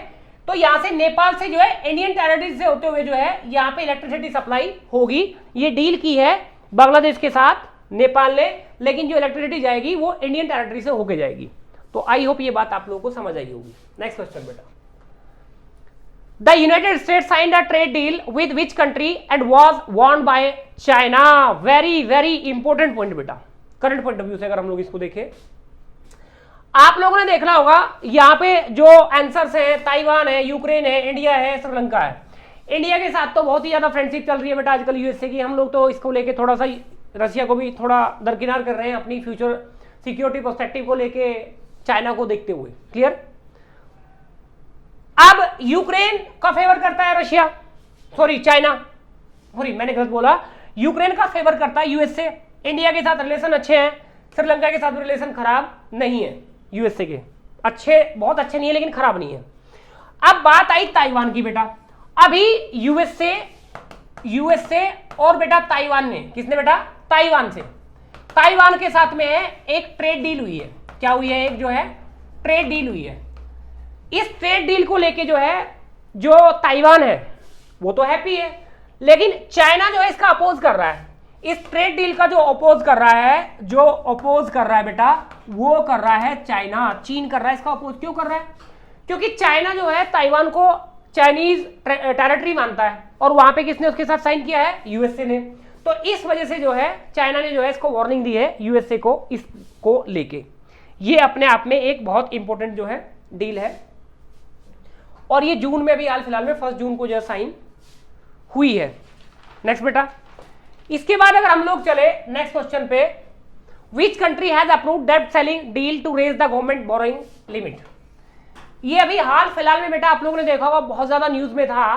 तो यहां से नेपाल से जो है इंडियन टेरिटरी से होते हुए जो है यहां पे इलेक्ट्रिसिटी सप्लाई होगी। ये डील की है बांग्लादेश के साथ नेपाल ने, लेकिन जो इलेक्ट्रिसिटी जाएगी वो इंडियन टेरिटरी से होके जाएगी। तो आई होप ये बात आप लोगों को समझ आई होगी। नेक्स्ट क्वेश्चन बेटा, the United states signed a trade deal with which country and was won by China. Very very important point बेटा, करंट पॉइंट ऑफ व्यू से अगर हम लोग इसको देखें, आप लोगों ने देखना होगा यहां पे जो आंसर्स हैं, ताइवान है, यूक्रेन है, इंडिया है, श्रीलंका है। इंडिया के साथ तो बहुत ही ज्यादा फ्रेंडशिप चल रही है बेटा आजकल यूएसए की। हम लोग तो इसको लेके थोड़ा सा रशिया को भी थोड़ा दरकिनार कर रहे हैं अपनी फ्यूचर सिक्योरिटी पर्सपेक्टिव को लेके चाइना को देखते हुए। क्लियर? अब यूक्रेन का फेवर करता है रशिया, सॉरी चाइना, सॉरी मैंने गलत बोला, यूक्रेन का फेवर करता है यूएसए। इंडिया के साथ रिलेशन अच्छे हैं, श्रीलंका के साथ रिलेशन खराब नहीं है। यूएसए के अच्छे, बहुत अच्छे नहीं है लेकिन खराब नहीं है। अब बात आई ताइवान की बेटा। अभी यूएसए और बेटा ताइवान ने, किसने बेटा? ताइवान से, ताइवान के साथ में एक ट्रेड डील हुई है। क्या हुई है? एक जो है ट्रेड डील हुई है। इस ट्रेड डील को लेके जो है जो ताइवान है वो तो हैप्पी है, लेकिन चाइना जो है इसका अपोज कर रहा है। इस ट्रेड डील का जो अपोज कर रहा है बेटा वो कर रहा है चाइना, चीन कर रहा है। इसका अपोज क्यों कर रहा है? क्योंकि चाइना जो है ताइवान को चाइनीज टेरिटरी मानता है और वहां पे किसने उसके साथ साइन किया है? यूएसए ने। तो इस वजह से जो है चाइना ने जो है इसको वार्निंग दी है यूएसए को इसको लेके। ये अपने आप में एक बहुत इंपॉर्टेंट जो है डील है, और ये जून में भी हाल फिलहाल में 1 जून को जो साइन हुई है। नेक्स्ट बेटा, इसके बाद अगर हम लोग चले नेक्स्ट क्वेश्चन पे, विच कंट्री हैज अप्रूव्ड डेब्ट selling deal to raise the government borrowing limit. ये अभी हाल फिलहाल में बेटा आप लोगों ने देखा होगा, बहुत ज्यादा न्यूज में था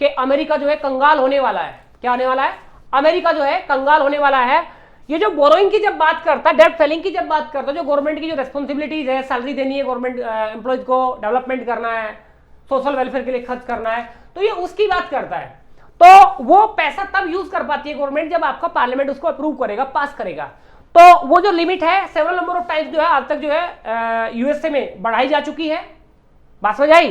कि अमेरिका जो है कंगाल होने वाला है। क्या होने वाला है? अमेरिका जो है कंगाल होने वाला है। ये जो बोरोइंग की जब बात करता है, डेब्ट सेलिंग की जब बात करता है, जो गवर्नमेंट की जो रेस्पॉन्सिबिलिटीज है, सैलरी देनी है गवर्नमेंट एम्प्लॉयज को, डेवलपमेंट करना है, सोशल वेलफेयर के लिए खर्च करना है, तो ये उसकी बात करता है। तो वो पैसा तब यूज कर पाती है गवर्नमेंट जब आपका पार्लियामेंट उसको अप्रूव करेगा, पास करेगा। तो वो जो लिमिट है सेवरल नंबर ऑफ टाइम्स जो है आज तक जो है यूएसए में बढ़ाई जा चुकी है। बात समझ आई?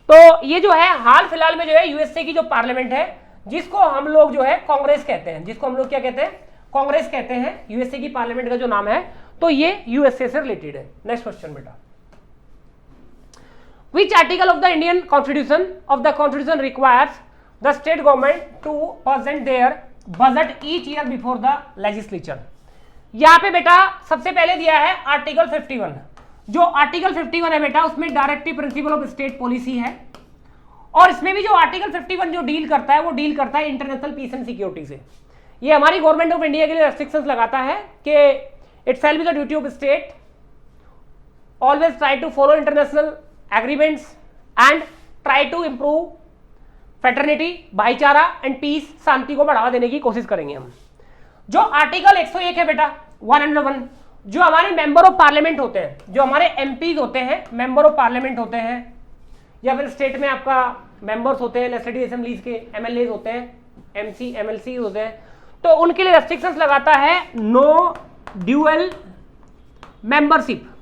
तो ये जो है हाल फिलहाल में जो है यूएसए की जो पार्लियामेंट है, जिसको हम लोग जो है कांग्रेस कहते हैं, जिसको हम लोग क्या कहते हैं? कांग्रेस कहते हैं। यूएसए की पार्लियामेंट का जो नाम है, तो ये यूएसए से रिलेटेड है। नेक्स्ट क्वेश्चन बेटा, which article of the Indian Constitution requires the state government to present their budget each year before the legislature। यहाँ पे बेटा सबसे पहले दिया है आर्टिकल 51। जो आर्टिकल 51 है बेटा, उसमें directive principle of state policy है, और इसमें भी जो आर्टिकल 51 जो डील करता है, वो डील करता है इंटरनेशनल पीस एंड सिक्योरिटी से। ये हमारी गवर्नमेंट ऑफ इंडिया के लिए रेस्ट्रिक्शंस लगाता है कि it shall be the duty of state always try to follow international agreements and try to improve fraternity, भाईचारा एंड पीस, शांति को बढ़ावा देने की कोशिश करेंगे हम। जो आर्टिकल 101 है बेटा, 101, जो हमारे मेंबर ऑफ पार्लियामेंट होते हैं, जो हमारे एमपीज होते हैं, मेंबर ऑफ पार्लियामेंट होते हैं, या फिर स्टेट में आपका मेंबर्स होते हैं, लेजिस्लेटिव असेंबलीज के एमएलए होते हैं, एमसी एमएलसी होते हैं, तो उनके लिए रेस्ट्रिक्शंस लगाता है नो ड्यूअल मेंबरशिप।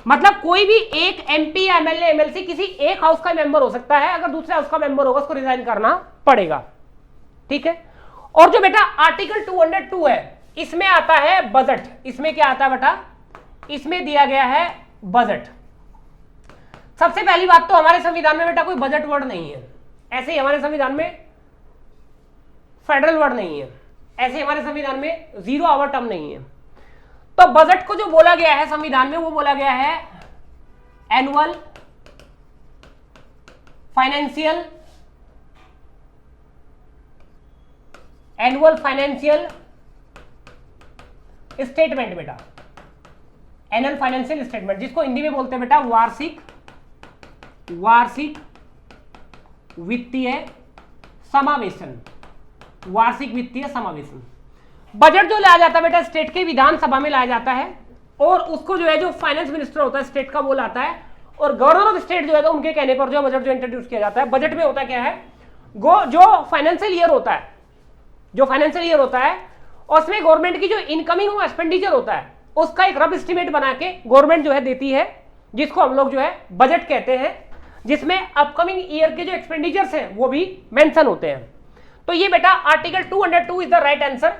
मतलब कोई भी एक एमपी या एमएलए एमएलसी किसी एक हाउस का मेंबर हो सकता है, अगर दूसरे हाउस का मेंबर होगा उसको रिजाइन करना पड़ेगा। ठीक है। और जो बेटा आर्टिकल 202 है, इसमें आता है बजट। इसमें क्या आता है बेटा? इसमें दिया गया है बजट। सबसे पहली बात तो हमारे संविधान में बेटा कोई बजट वर्ड नहीं है। ऐसे ही हमारे संविधान में फेडरल वर्ड नहीं है, ऐसे हमारे संविधान में 0 आवर टर्म नहीं है। तो बजट को जो बोला गया है संविधान में, वो बोला गया है एनुअल फाइनेंशियल स्टेटमेंट बेटा, एनुअल फाइनेंशियल स्टेटमेंट, जिसको हिंदी में बोलते हैं बेटा वार्षिक वित्तीय समावेशन। वार्षिक वित्तीय समावेशन बजट जो लाया जाता है बेटा स्टेट के विधानसभा में लाया जाता है, और उसको जो है जो फाइनेंस मिनिस्टर होता है स्टेट का वो लाता है, और गवर्नर ऑफ स्टेट जो है तो उनके कहने पर जो बजट जो इंट्रोड्यूस किया जाता है। बजट में होता क्या है, जो फाइनेंशियल ईयर होता है, जो फाइनेंशियल ईयर होता है उसमें गवर्नमेंट की जो इनकमिंग एक्सपेंडिचर होता है उसका एक रफ एस्टिमेट बना के गवर्नमेंट जो है देती है, जिसको हम लोग जो है बजट कहते हैं, जिसमें अपकमिंग ईयर के जो एक्सपेंडिचर्स हैं वो भी मेंशन होते हैं। तो ये बेटा article 202 is the right answer.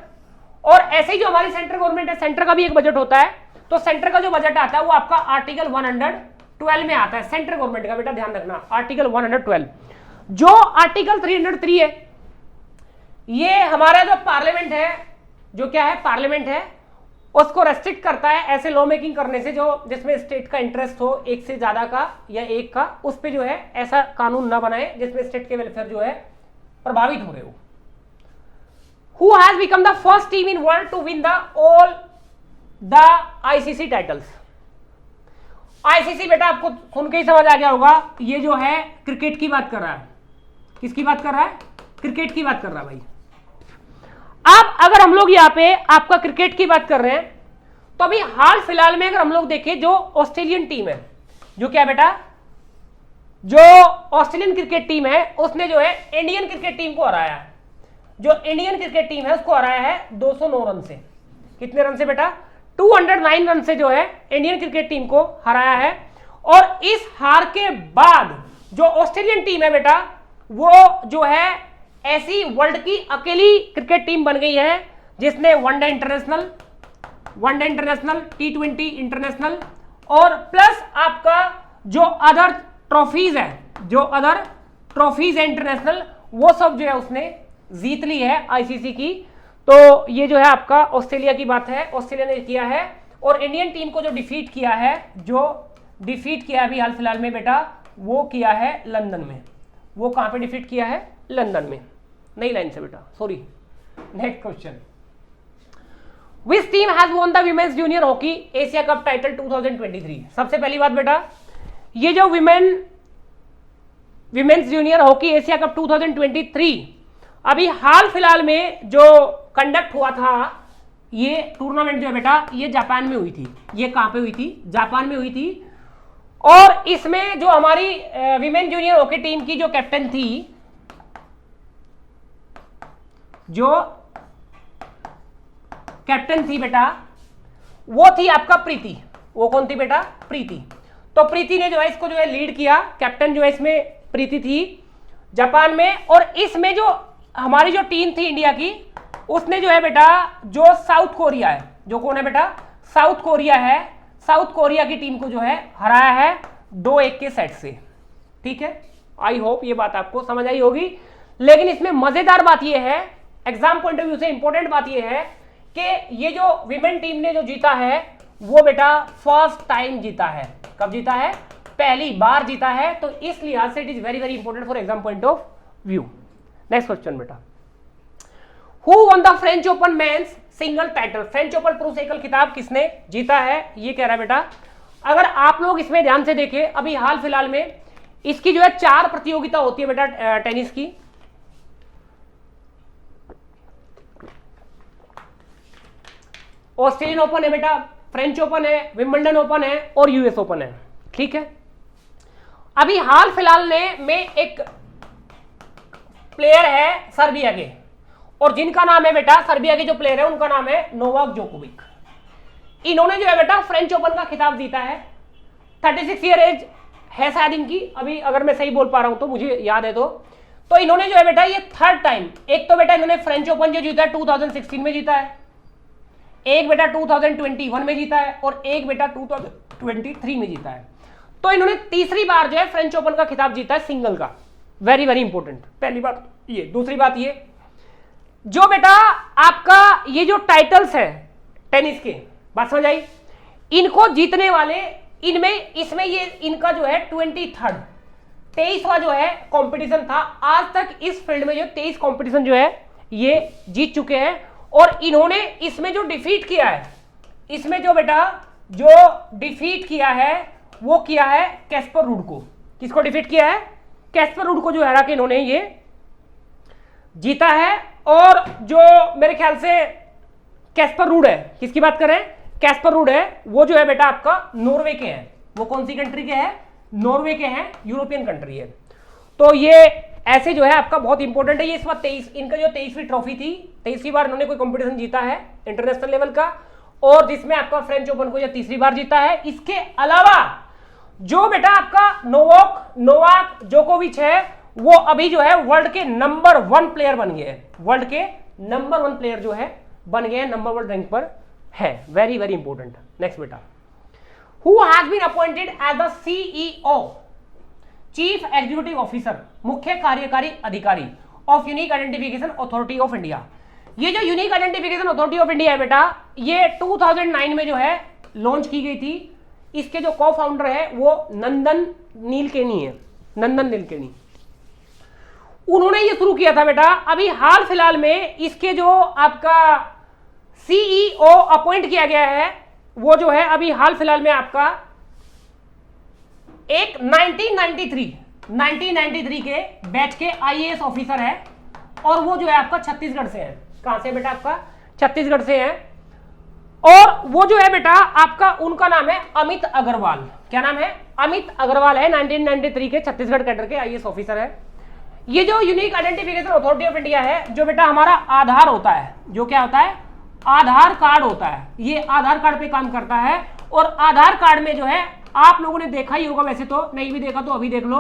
और ऐसे ही जो हमारी सेंट्रल गवर्नमेंट है, सेंटर का भी एक बजट होता है, तो सेंटर का जो बजट आता है वो आपका आर्टिकल 112 में आता है, सेंट्रल गवर्नमेंट का बेटा ध्यान रखना, आर्टिकल 112। जो आर्टिकल 303 है, ये हमारा जो पार्लियामेंट है, जो क्या है पार्लियामेंट है, उसको रेस्ट्रिक्ट करता है ऐसे लॉ मेकिंग करने से जो जिसमें स्टेट का इंटरेस्ट हो, एक से ज्यादा का या एक का, उस पर जो है ऐसा कानून ना बनाए जिसमें स्टेट के वेलफेयर जो है प्रभावित हो रहे हो। Who has become the first team in world to win all the ICC titles? ICC बेटा आपको सुन के ही समझ आ गया होगा, ये जो है क्रिकेट की बात कर रहा है। किसकी बात कर रहा है? क्रिकेट की बात कर रहा है भाई। अब अगर हम लोग यहाँ पे आपका क्रिकेट की बात कर रहे हैं, तो अभी हाल फिलहाल में अगर हम लोग देखें, जो ऑस्ट्रेलियन टीम है, जो क्या बेटा, जो ऑस्ट्रेलियन क्रिकेट टीम है, उसने जो है इंडियन क्रिकेट टीम को हराया है। जो इंडियन क्रिकेट टीम है उसको हराया है 209 रन से। कितने रन से बेटा? 209 रन से जो है इंडियन क्रिकेट टीम को हराया है। और इस हार के बाद जो ऑस्ट्रेलियन टीम है बेटा, वो जो है ऐसी वर्ल्ड की अकेली क्रिकेट टीम बन गई है जिसने वनडे इंटरनेशनल, T20 इंटरनेशनल और प्लस आपका जो अदर ट्रॉफीज है, जो अदर ट्रॉफीज है इंटरनेशनल, वो सब जो है उसने जीत ली है आईसीसी की। तो ये जो है आपका ऑस्ट्रेलिया की बात है, ऑस्ट्रेलिया ने किया है। और इंडियन टीम को जो डिफीट किया है, अभी हाल फिलहाल में बेटा, वो किया है लंदन में। वो कहां पे डिफीट किया है? लंदन में। नई लाइन से बेटा, sorry. Next question, which team has won the women's junior hockey Asia cup title 2023? सबसे पहली बात बेटा, ये जो women's junior hockey Asia cup 2023 अभी हाल फिलहाल में जो कंडक्ट हुआ था, ये टूर्नामेंट जो है बेटा, ये जापान में हुई थी। ये कहां पे हुई थी? जापान में हुई थी। और इसमें जो हमारी विमेन जूनियर हॉकी टीम की जो कैप्टन थी, बेटा, वो थी आपका प्रीति। वो कौन थी बेटा? प्रीति। तो प्रीति ने जो है इसको जो है लीड किया। कैप्टन जो है इसमें प्रीति थी जापान में। और इसमें जो हमारी जो टीम थी इंडिया की, उसने जो है बेटा, जो साउथ कोरिया है, जो कौन है बेटा? साउथ कोरिया है। साउथ कोरिया की टीम को जो है हराया है 2-1 के सेट से। ठीक है, आई होप ये बात आपको समझ आई होगी। लेकिन इसमें मजेदार बात ये है, एग्जाम पॉइंट ऑफ व्यू से इंपॉर्टेंट बात ये है कि ये जो विमेन टीम ने जो जीता है, वो बेटा फर्स्ट टाइम जीता है। कब जीता है? पहली बार जीता है। तो इस लिहाज से it is very very important for exam point of view. Next question बेटा, who won the French Open men's singles title? French Open पुरुष एकल खिताब किसने जीता है? ये कह रहा है बेटा। अगर आप लोग इसमें ध्यान से देखें, अभी हाल फिलहाल में इसकी जो है 4 प्रतियोगिता होती है बेटा टेनिस की। ऑस्ट्रेलियन ओपन है बेटा, फ्रेंच ओपन है, विंबलडन ओपन है और यूएस ओपन है। ठीक है, अभी हाल फिलहाल में एक प्लेयर है सर्बिया के, और जिनका नाम है बेटा, सर्बिया के जो प्लेयर है उनका नाम है नोवाक जोकोविक। इन्होंने जो है बेटा फ्रेंच ओपन का खिताब जीता है। 36 ईयर एज है शायद इनकी, अभी अगर मैं सही बोल पा रहा हूं तो, मुझे याद है तो इन्होंने जो है बेटा ये 3rd टाइम, एक तो बेटा इन्होंने फ्रेंच ओपन जो जीता है 2016 में जीता है, एक बेटा 2021 में जीता है और एक बेटा 2023 में जीता है। तो इन्होंने तीसरी बार जो है फ्रेंच ओपन का खिताब जीता है सिंगल का। वेरी वेरी इंपॉर्टेंट, पहली बात ये। दूसरी बात ये, जो बेटा आपका ये जो टाइटल्स है टेनिस के, बात समझ आई, इनको जीतने वाले इसमें ये इनका जो है 23वां जो है कंपटीशन था। आज तक इस फील्ड में जो 23 कंपटीशन जो है ये जीत चुके हैं। और इन्होंने इसमें जो डिफीट किया है, इसमें जो बेटा जो डिफीट किया है वो किया है कैस्पर रूड को। किसको डिफीट किया है? कैस्पर रूड को जो हरा के इन्होंने ये जीता है। और जो मेरे ख्याल से कैस्पर रूड है, किसकी बात करें? कैस्पर रूड है, वो जो है बेटा आपका नॉर्वे के हैं। वो कौन सी कंट्री के हैं? नॉर्वे के हैं, यूरोपियन कंट्री है। तो ये ऐसे जो है आपका बहुत इंपॉर्टेंट है। ये इस बार 23, इनका जो 23वीं ट्रॉफी थी, 23वीं बार इन्होंने कोई कंपटीशन जीता है इंटरनेशनल लेवल का, और जिसमें आपका फ्रेंच ओपन को यह 3री बार जीता है। इसके अलावा जो बेटा आपका नोवाक जोकोविच है, वो अभी जो है वर्ल्ड के नंबर 1 प्लेयर बन गए हैं। वर्ल्ड के नंबर 1 प्लेयर जो है बन गए हैं, नंबर 1 रैंक पर है। Very very important. नेक्स्ट बेटा, who has been appointed as the CEO, chief executive officer, मुख्य कार्यकारी अधिकारी of unique identification authority of India. ये जो unique identification authority of India है बेटा, ये 2009 में जो है लॉन्च की गई थी। इसके जो को फाउंडर है वो नंदन नीलकेनी है, नंदन नीलकेनी। उन्होंने ये शुरू किया था बेटा। अभी हाल फिलहाल में इसके जो आपका सीईओ अपॉइंट किया गया है, वो जो है अभी हाल फिलहाल में आपका एक 1993 के बैच के आईएएस ऑफिसर है, और वो जो है आपका छत्तीसगढ़ से है। कहां से बेटा? आपका छत्तीसगढ़ से है। और वो जो है बेटा आपका, उनका नाम है अमित अग्रवाल। क्या नाम है? अमित अग्रवाल है। 1993 के छत्तीसगढ़ कैडर के आईएएस ऑफिसर है। ये जो unique identification authority of India है, जो बेटा हमारा आधार होता है, जो क्या होता है? आधार कार्ड होता है। ये आधार कार्ड पे काम करता है। और आधार कार्ड में जो है आप लोगों ने देखा ही होगा, वैसे तो नहीं भी देखा तो अभी देख लो,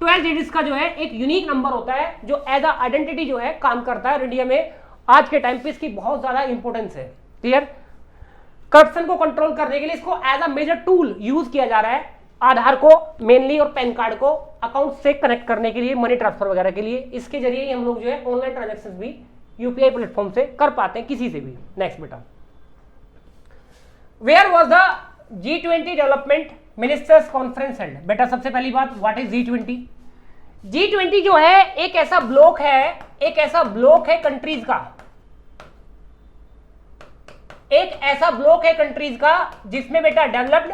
12 डिजिट्स का जो है एक यूनिक नंबर होता है, जो एज अ आइडेंटिटी जो है काम करता है। और इंडिया में आज के टाइम पे इसकी बहुत ज्यादा इंपॉर्टेंस है। क्लियर? करप्शन को कंट्रोल करने के लिए इसको as a major tool use किया जा रहा है, आधार को मेनली और पैन कार्ड को अकाउंट से कनेक्ट करने के लिए, मनी ट्रांसफर वगैरह के लिए, इसके जरिए ही हम लोग जो है ऑनलाइन ट्रांजेक्शन भी यूपीआई प्लेटफॉर्म से कर पाते हैं किसी से भी। नेक्स्ट बेटा, where was the G20 development ministers conference held? बेटा सबसे पहली बात, व्हाट इज G20? G20 जो है एक ऐसा ब्लॉक है, एक ऐसा ब्लॉक है कंट्रीज का, एक ऐसा ब्लॉक है कंट्रीज का जिसमें बेटा डेवलप्ड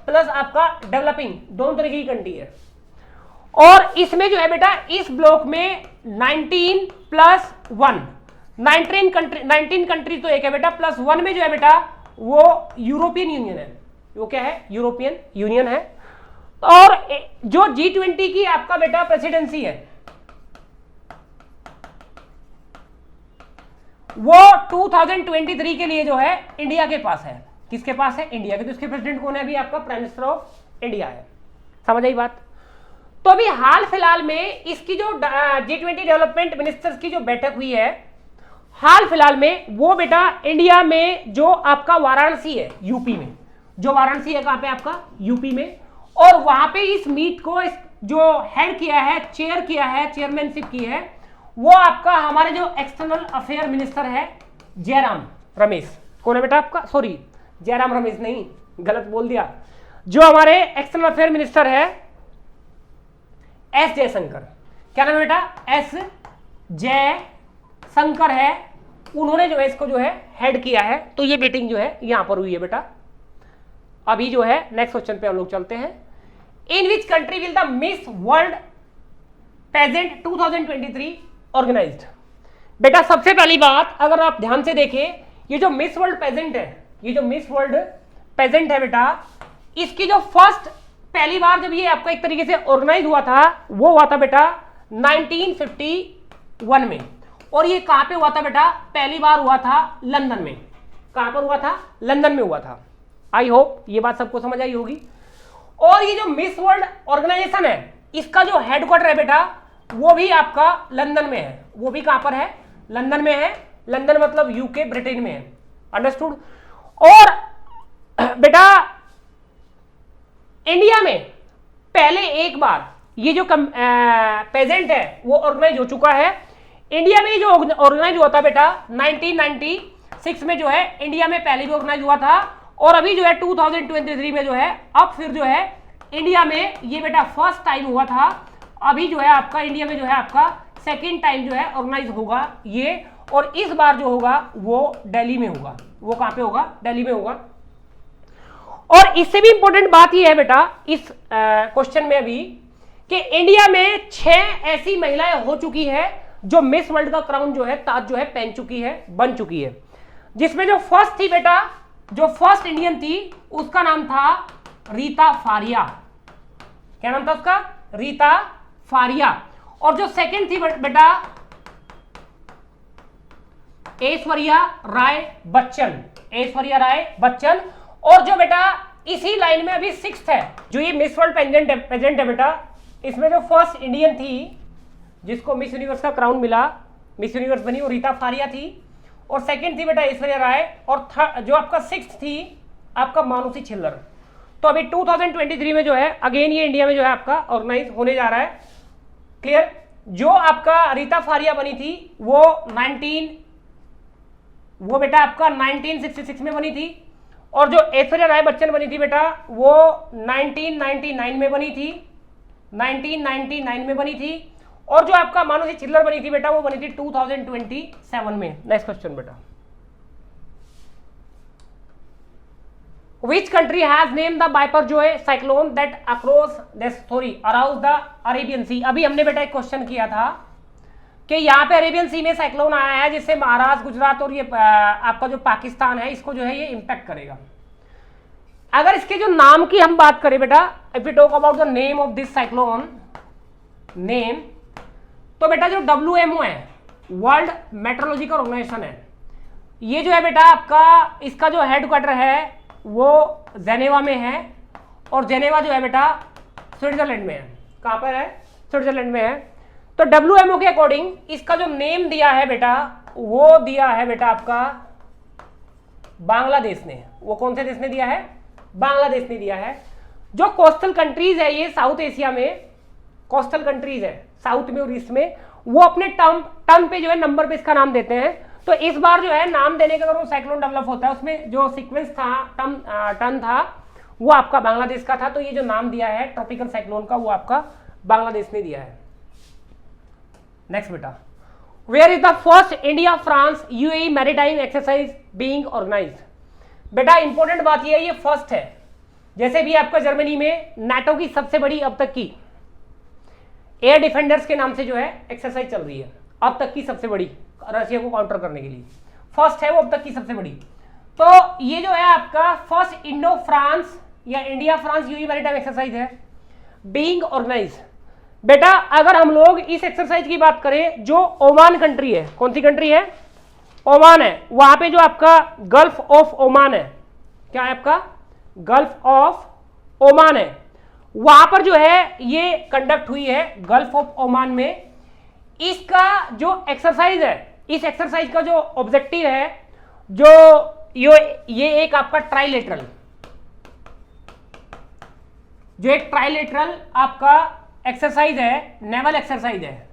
प्लस आपका डेवलपिंग दोनों तरह की कंट्री है। और इसमें जो है बेटा इस ब्लॉक में 19 कंट्रीज तो एक है बेटा, प्लस 1 में जो है बेटा वो यूरोपियन यूनियन है। वो क्या है? यूरोपियन यूनियन है। और जो G20 की आपका बेटा प्रेसिडेंसी है वो 2023 के लिए जो है इंडिया के पास है। किसके पास है? इंडिया के। तो इसके प्रेसिडेंट कौन है? अभी आपका प्राइम मिनिस्टर ऑफ इंडिया है। समझ आई बात? तो अभी हाल फिलहाल में इसकी जो G20 डेवलपमेंट मिनिस्टर्स की जो बैठक हुई है हाल फिलहाल में, वो बेटा इंडिया में जो आपका वाराणसी है, यूपी में, जो वाराणसी है कहां पे? आपका यूपी में। और वहां पे इस मीट को जो हेड किया है, चेयर किया है, चेयरमैनशिप की है, वो आपका हमारे जो एक्सटर्नल अफेयर मिनिस्टर है जयराम रमेश। कौन है बेटा आपका? सॉरी, जयराम रमेश नहीं, गलत बोल दिया। जो हमारे एक्सटर्नल अफेयर मिनिस्टर है एस जयशंकर। क्या नाम है बेटा? एस जयशंकर है। उन्होंने जो है इसको जो है हेड किया है। तो ये मीटिंग जो है यहां पर हुई है बेटा। अभी जो है नेक्स्ट क्वेश्चन पे हम लोग चलते हैं। In which country will the Miss World pageant 2023 organized? बेटा सबसे पहली बात, अगर आप ध्यान से देखें, ये जो मिस वर्ल्ड पेजेंट है, ये जो मिस वर्ल्ड पेजेंट है बेटा, इसकी जो फर्स्ट पहली बार जब ये आपका एक तरीके से ऑर्गेनाइज हुआ था वो हुआ था बेटा 1951 में। और ये कहां पे हुआ था बेटा? पहली बार हुआ था लंदन में। कहां पर हुआ था? लंदन में हुआ था। आई होप ये बात सबको समझ आई होगी। और ये जो मिस वर्ल्ड ऑर्गेनाइजेशन है इसका जो हेडक्वार्टर है बेटा वो भी आपका लंदन में है। वो भी कहां पर है? लंदन में है। लंदन मतलब यूके, ब्रिटेन में है। अंडरस्टूड? और बेटा इंडिया में पहले एक बार ये जो पेजेंट है वो ऑर्गेनाइज हो चुका है। इंडिया में जो ऑर्गेनाइज हुआ था बेटा 1996 में जो है इंडिया में पहले भी ऑर्गेनाइज हुआ था। और अभी जो है 2023 में जो है अब फिर जो है इंडिया में ये बेटा फर्स्ट टाइम हुआ था। अभी जो है आपका इंडिया में जो है आपका सेकेंड टाइम जो है ऑर्गेनाइज होगा ये। और इस बार जो होगा वो दिल्ली में होगा। वो कहां पे होगा? दिल्ली में होगा। और इससे भी इंपॉर्टेंट बात ये है बेटा इस क्वेश्चन में अभी कि इंडिया में 6 ऐसी महिलाएं हो चुकी है जो मिस वर्ल्ड का क्राउन जो है, ताज जो है पहन चुकी है, बन चुकी है। जिसमें जो फर्स्ट थी बेटा, जो फर्स्ट इंडियन थी उसका नाम था रीता फारिया। क्या नाम था उसका? रीता फारिया। और जो सेकंड थी बेटा ऐश्वर्या राय बच्चन। ऐश्वर्या राय बच्चन। और जो बेटा इसी लाइन में अभी 6th है, जो ये मिस वर्ल्ड पेजेंट है बेटा, इसमें जो फर्स्ट इंडियन थी जिसको मिस यूनिवर्स का क्राउन मिला, मिस यूनिवर्स बनी, वो रीता फारिया थी। और सेकंड थी बेटा ऐश्वर्या राय। और जो आपका 6th थी आपका मानुषी छिल्लर। तो अभी 2023 में जो है अगेन ये इंडिया में जो है आपका ऑर्गेनाइज होने जा रहा है। क्लियर? जो आपका रीता फारिया बनी थी वो बेटा आपका 1966 में बनी थी। और जो ऐश्वर्या राय बच्चन बनी थी बेटा वो 1999 में बनी थी। 1999 में बनी थी। और जो आपका मानुषी छिल्लर बनी थी बेटा वो बनी थी 2027 में। नेक्स्ट क्वेश्चन बेटा, Which country has named the Biparjoy cyclone that across aroused the Arabian Sea? अभी हमने बेटा एक क्वेश्चन किया था कि यहाँ पे अरेबियन सी में साइक्लोन आया है जिससे महाराष्ट्र, गुजरात और ये आपका जो पाकिस्तान है इसको जो है ये इंपैक्ट करेगा। अगर इसके जो नाम की हम बात करें बेटा, if we talk about the name of this cyclone name, तो बेटा जो WMO है, वर्ल्ड मेट्रोलॉजिकल ऑर्गेनाइजेशन है, ये जो है बेटा आपका इसका जो हेडक्वार्टर है वो जेनेवा में है। और जेनेवा जो है बेटा स्विट्जरलैंड में है। कहां पर है? स्विट्जरलैंड में है। तो WMO के अकॉर्डिंग इसका जो नेम दिया है बेटा वो दिया है बेटा आपका बांग्लादेश ने। वो कौन से देश ने दिया है? बांग्लादेश ने दिया है। जो कोस्टल कंट्रीज है ये साउथ एशिया में, कोस्टल कंट्रीज है साउथ में और ईस्ट में, वो अपने टर्न पे जो है नंबर पे इसका नाम देते हैं। तो इस बार जो है नाम देने का अगर वो साइक्लोन डेवलप होता है उसमें जो सीक्वेंस था टर्न था वो आपका बांग्लादेश का था। तो ये जो नाम दिया है ट्रॉपिकल साइक्लोन का वो आपका बांग्लादेश ने दिया है। नेक्स्ट बेटा, where is the first India France UAE maritime exercise being organised? बेटा इंपॉर्टेंट बात यह है ये फर्स्ट है। जैसे भी आपका जर्मनी में नाटो की सबसे बड़ी अब तक की एयर डिफेंडर्स के नाम से जो है एक्सरसाइज चल रही है, अब तक की सबसे बड़ी, रशिया को काउंटर करने के लिए फर्स्ट है वो, अब तक की सबसे बड़ी। तो ये जो है आपका फर्स्ट इंडो फ्रांस या India France UAE maritime exercise है बीइंग ऑर्गेनाइज्ड। बेटा अगर हम लोग इस एक्सरसाइज की बात करें, जो ओमान कंट्री है, कौन सी कंट्री है? ओमान है। वहां पे जो आपका गल्फ ऑफ ओमान है, क्या है आपका? गल्फ ऑफ ओमान है, वहां पर जो है ये कंडक्ट हुई है गल्फ ऑफ ओमान में। इसका जो एक्सरसाइज है, इस एक्सरसाइज का जो ऑब्जेक्टिव है, जो ये एक आपका ट्राइलेटरल, जो एक ट्राइलेटरल आपका एक्सरसाइज है, नेवल एक्सरसाइज है,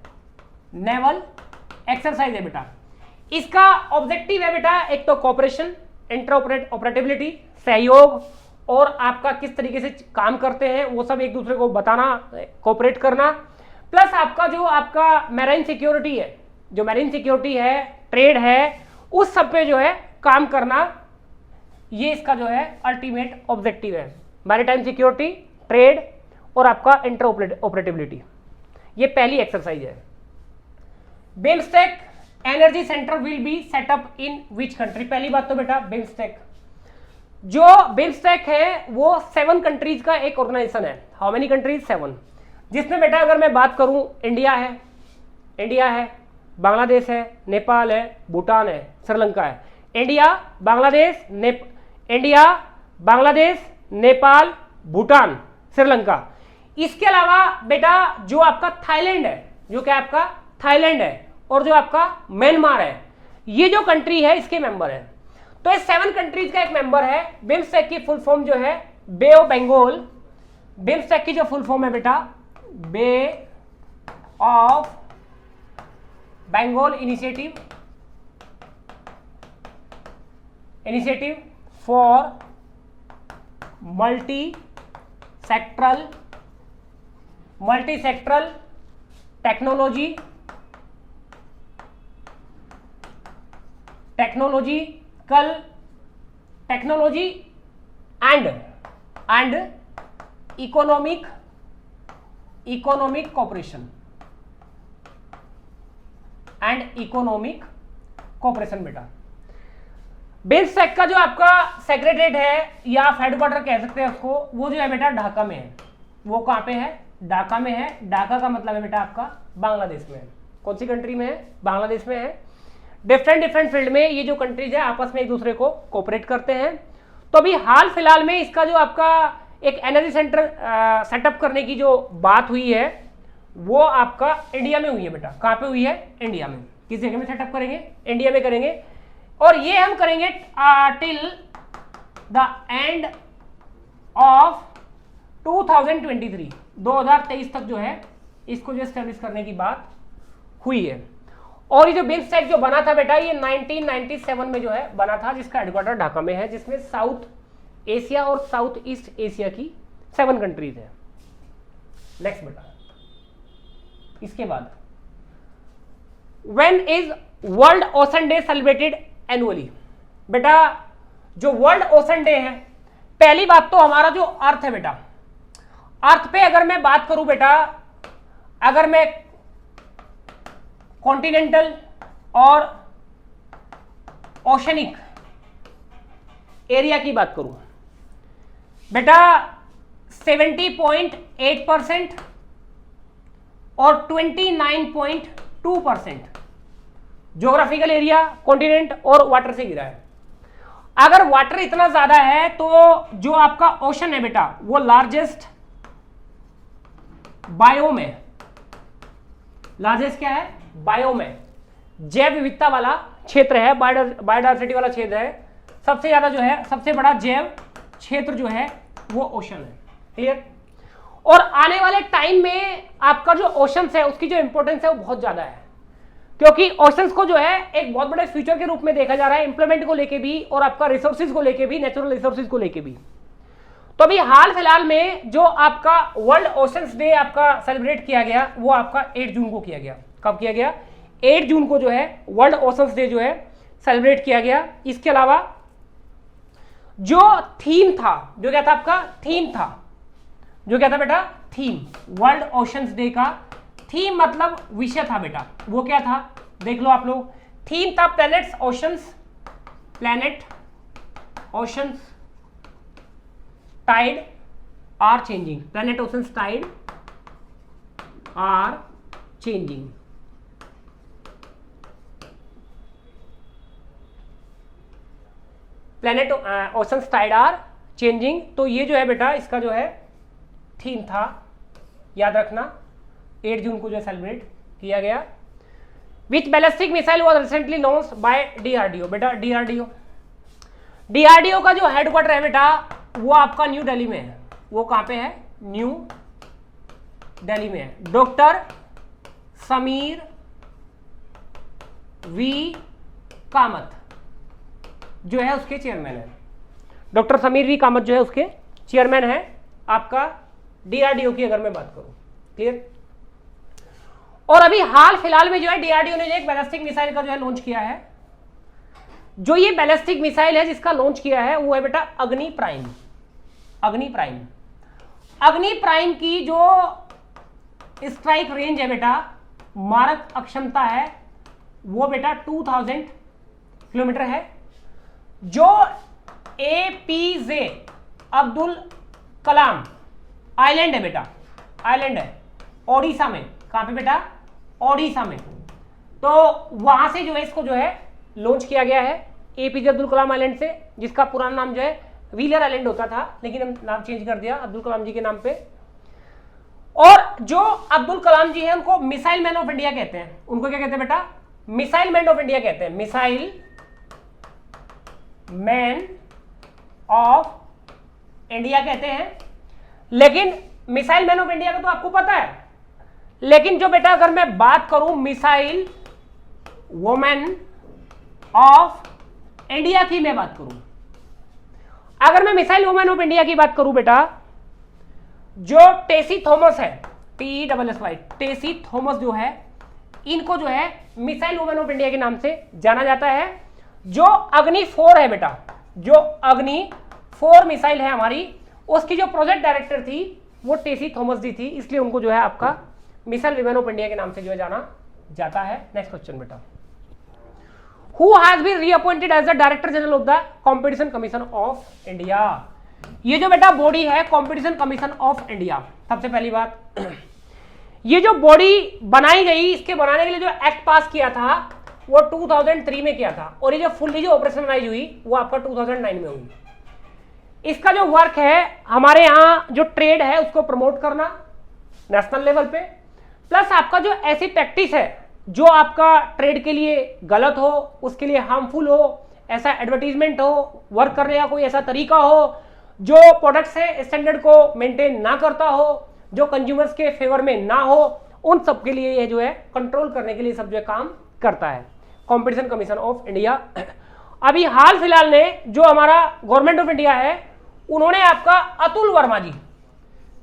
नेवल एक्सरसाइज है बेटा। इसका ऑब्जेक्टिव है बेटा एक तो कोऑपरेशन, इंटरऑपरेटिबिलिटी, सहयोग, और आपका किस तरीके से काम करते हैं वो सब एक दूसरे को बताना, कोऑपरेट करना, प्लस आपका जो आपका मैरीन सिक्योरिटी है, जो मैरीन सिक्योरिटी है, ट्रेड है, उस सब पे जो है काम करना। ये इसका जो है अल्टीमेट ऑब्जेक्टिव है, मैरीटाइम सिक्योरिटी, ट्रेड और आपका इंटरऑपरेटिबिलिटी। ये पहली एक्सरसाइज है। BIMSTEC energy centre will be set up in which country? पहली बात तो बेटा बिम्स्टेक, जो बिम्स्टेक है वो 7 कंट्रीज का एक ऑर्गेनाइजेशन है। How many countries? 7, जिसमें बेटा अगर मैं बात करूं, इंडिया है, बांग्लादेश है, नेपाल है, भूटान है, श्रीलंका है। इंडिया, बांग्लादेश, नेपाल, भूटान, श्रीलंका। इसके अलावा बेटा जो आपका थाईलैंड है, जो क्या आपका थाईलैंड है, और जो आपका म्यांमार है, ये जो कंट्री है इसके मेंबर है। तो ये 7 कंट्रीज का एक मेंबर है। बिम्स्टेक की फुल फॉर्म जो है बे ऑफ बंगाल, बिम्स्टेक की जो फुल फॉर्म है बेटा Bay of Bengal initiative for multi sectoral technology and economic cooperation बेटा। बिम्स्टेक का जो आपका सेक्रेटरीट है या आप हेडक्वार्टर कह सकते हैं उसको, वो जो है बेटा ढाका में है। वो कहाँ पे है? ढाका में है। ढाका का मतलब है बेटा आपका बांग्लादेश में है। कौन सी कंट्री में है? बांग्लादेश में है। डिफरेंट फील्ड में ये जो कंट्रीज है आपस में एक दूसरे को कोऑपरेट करते हैं। तो अभी हाल फिलहाल में इसका जो आपका एक एनर्जी सेंटर सेटअप करने की जो बात हुई है वो आपका इंडिया में हुई है बेटा। कहाँ पे हुई है? इंडिया में। किस जगह में सेटअप करेंगे? इंडिया में करेंगे। और ये हम करेंगे टिल द एंड ऑफ 2023 तक जो है इसको जो एस्टेब्लिश करने की बात हुई है। और ये जो बिम्स्टेक जो बना था बेटा ये 1997 में जो है बना था, जिसका हेडक्वार्टर ढाका में है, जिसमें साउथ एशिया और साउथ ईस्ट एशिया की 7 कंट्रीज है। नेक्स्ट बेटा, इसके बाद when is world ocean day celebrated annually? बेटा जो वर्ल्ड ओशन डे है, पहली बात तो हमारा जो अर्थ है बेटा, अर्थ पे अगर मैं बात करूं बेटा, अगर मैं कॉन्टिनेंटल और ओशनिक एरिया की बात करूं बेटा, 70.8% और 29.2% ज्योग्राफिकल एरिया कॉन्टिनेंट और वाटर से घिरा है। अगर वाटर इतना ज्यादा है तो जो आपका ओशन है बेटा वो लार्जेस्ट बायोम है। लार्जेस्ट क्या है? बायोम है, जैव विविधता वाला क्षेत्र है, बायोडायवर्सिटी वाला क्षेत्र है। सबसे ज्यादा जो है, सबसे बड़ा जैव क्षेत्र जो है वो ओशन है। क्लियर। और आने वाले टाइम में आपका जो ओशंस है उसकी जो इंपॉर्टेंस है वो बहुत ज्यादा है, क्योंकि ओशंस को जो है एक बहुत बड़े फ्यूचर के रूप में देखा जा रहा है, इंप्लीमेंट को लेके भी और आपका रिसोर्सेज को लेके भी, नेचुरल रिसोर्सेज को लेके भी। तो अभी हाल फिलहाल में जो आपका वर्ल्ड ओशंस डे आपका सेलिब्रेट किया गया वो आपका 8 जून को किया गया। कब किया गया? 8 जून को जो है वर्ल्ड ओशंस डे जो है सेलिब्रेट किया गया। इसके अलावा जो थीम था, जो क्या था आपका थीम था, जो क्या था बेटा थीम, वर्ल्ड ओशंस डे का थीम मतलब विषय था बेटा, वो क्या था देख लो आप लोग। थीम था planets oceans, planet oceans tide are changing, planet oceans tide are changing. Planet oceans tide are changing. तो ये जो है बेटा इसका जो है थीम था, याद रखना 8 जून को जो सेलिब्रेट किया गया। Which ballistic missile was recently launched by DRDO. बेटा डीआरडीओ का जो हेडक्वार्टर है बेटा वो आपका न्यू दिल्ली में है। वो कहां पे है? न्यू दिल्ली में है। डॉक्टर समीर वी कामत जो है उसके चेयरमैन है। डॉक्टर समीर वी कामत जो है उसके चेयरमैन है आपका डीआरडीओ की, अगर मैं बात करूं। क्लियर। और अभी हाल फिलहाल में जो है डीआरडीओ ने एक बैलिस्टिक मिसाइल का जो है लॉन्च किया है। जो ये बैलिस्टिक मिसाइल है जिसका लॉन्च किया है वो है बेटा अग्नि प्राइम। अग्नि प्राइम की जो स्ट्राइक रेंज है बेटा, मारक अक्षमता है वो बेटा 2000 किलोमीटर है। जो एपीजे अब्दुल कलाम आइलैंड है बेटा, आइलैंड है ओडिशा में। कहां पे बेटा? ओडिशा में। तो वहां से जो है इसको जो है लॉन्च किया गया है एपीजे अब्दुल कलाम आइलैंड से, जिसका पुराना नाम जो है व्हीलर आइलैंड होता था, लेकिन हम नाम चेंज कर दिया अब्दुल कलाम जी के नाम पे। और जो अब्दुल कलाम जी हैं उनको मिसाइल मैन ऑफ इंडिया कहते हैं। उनको क्या कहते हैं बेटा? मिसाइल मैन ऑफ इंडिया कहते हैं। मिसाइल मैन ऑफ इंडिया कहते हैं। लेकिन मिसाइल मैन ऑफ इंडिया का तो आपको पता है, लेकिन जो बेटा अगर मैं बात करूं मिसाइल वुमेन ऑफ इंडिया की मैं बात करूं, अगर मैं मिसाइल वुमेन ऑफ इंडिया की बात करूं बेटा, जो टेसी थॉमस है, TESSY टेसी थॉमस जो है, इनको जो है मिसाइल वुमेन ऑफ इंडिया के नाम से जाना जाता है। जो अग्नि 4 है बेटा, जो अग्नि 4 मिसाइल है हमारी, उसकी जो प्रोजेक्ट डायरेक्टर थी वो टेसी थॉमस जी थी, इसलिए उनको जो है आपका मिसाइल वुमेन ऑफ इंडिया के नाम से जो है जाना जाता है। नेक्स्ट क्वेश्चन बेटा, who has been reappointed as the director general of the competition commission of India. ये जो बेटा बॉडी है कंपटीशन कमीशन ऑफ इंडिया, सबसे पहली बात ये जो बॉडी बनाई गई, इसके बनाने के लिए जो एक्ट पास किया था वो 2003 में किया था, और ये जो फुल्ली जो ऑपरेशनलाइज हुई वो आपका 2009 में हुई। इसका जो वर्क है हमारे यहाँ जो ट्रेड है उसको प्रमोट करना नेशनल लेवल पे, प्लस आपका जो ऐसी प्रैक्टिस है जो आपका ट्रेड के लिए गलत हो, उसके लिए हार्मफुल हो, ऐसा एडवर्टीजमेंट हो, वर्क करने का कोई ऐसा तरीका हो जो प्रोडक्ट्स है स्टैंडर्ड को मेंटेन ना करता हो, जो कंज्यूमर्स के फेवर में ना हो, उन सब के लिए ये जो है कंट्रोल करने के लिए सब जो है काम करता है कंपटीशन कमीशन ऑफ इंडिया। अभी हाल फिलहाल ने जो हमारा गवर्नमेंट ऑफ इंडिया है उन्होंने आपका अतुल वर्मा जी,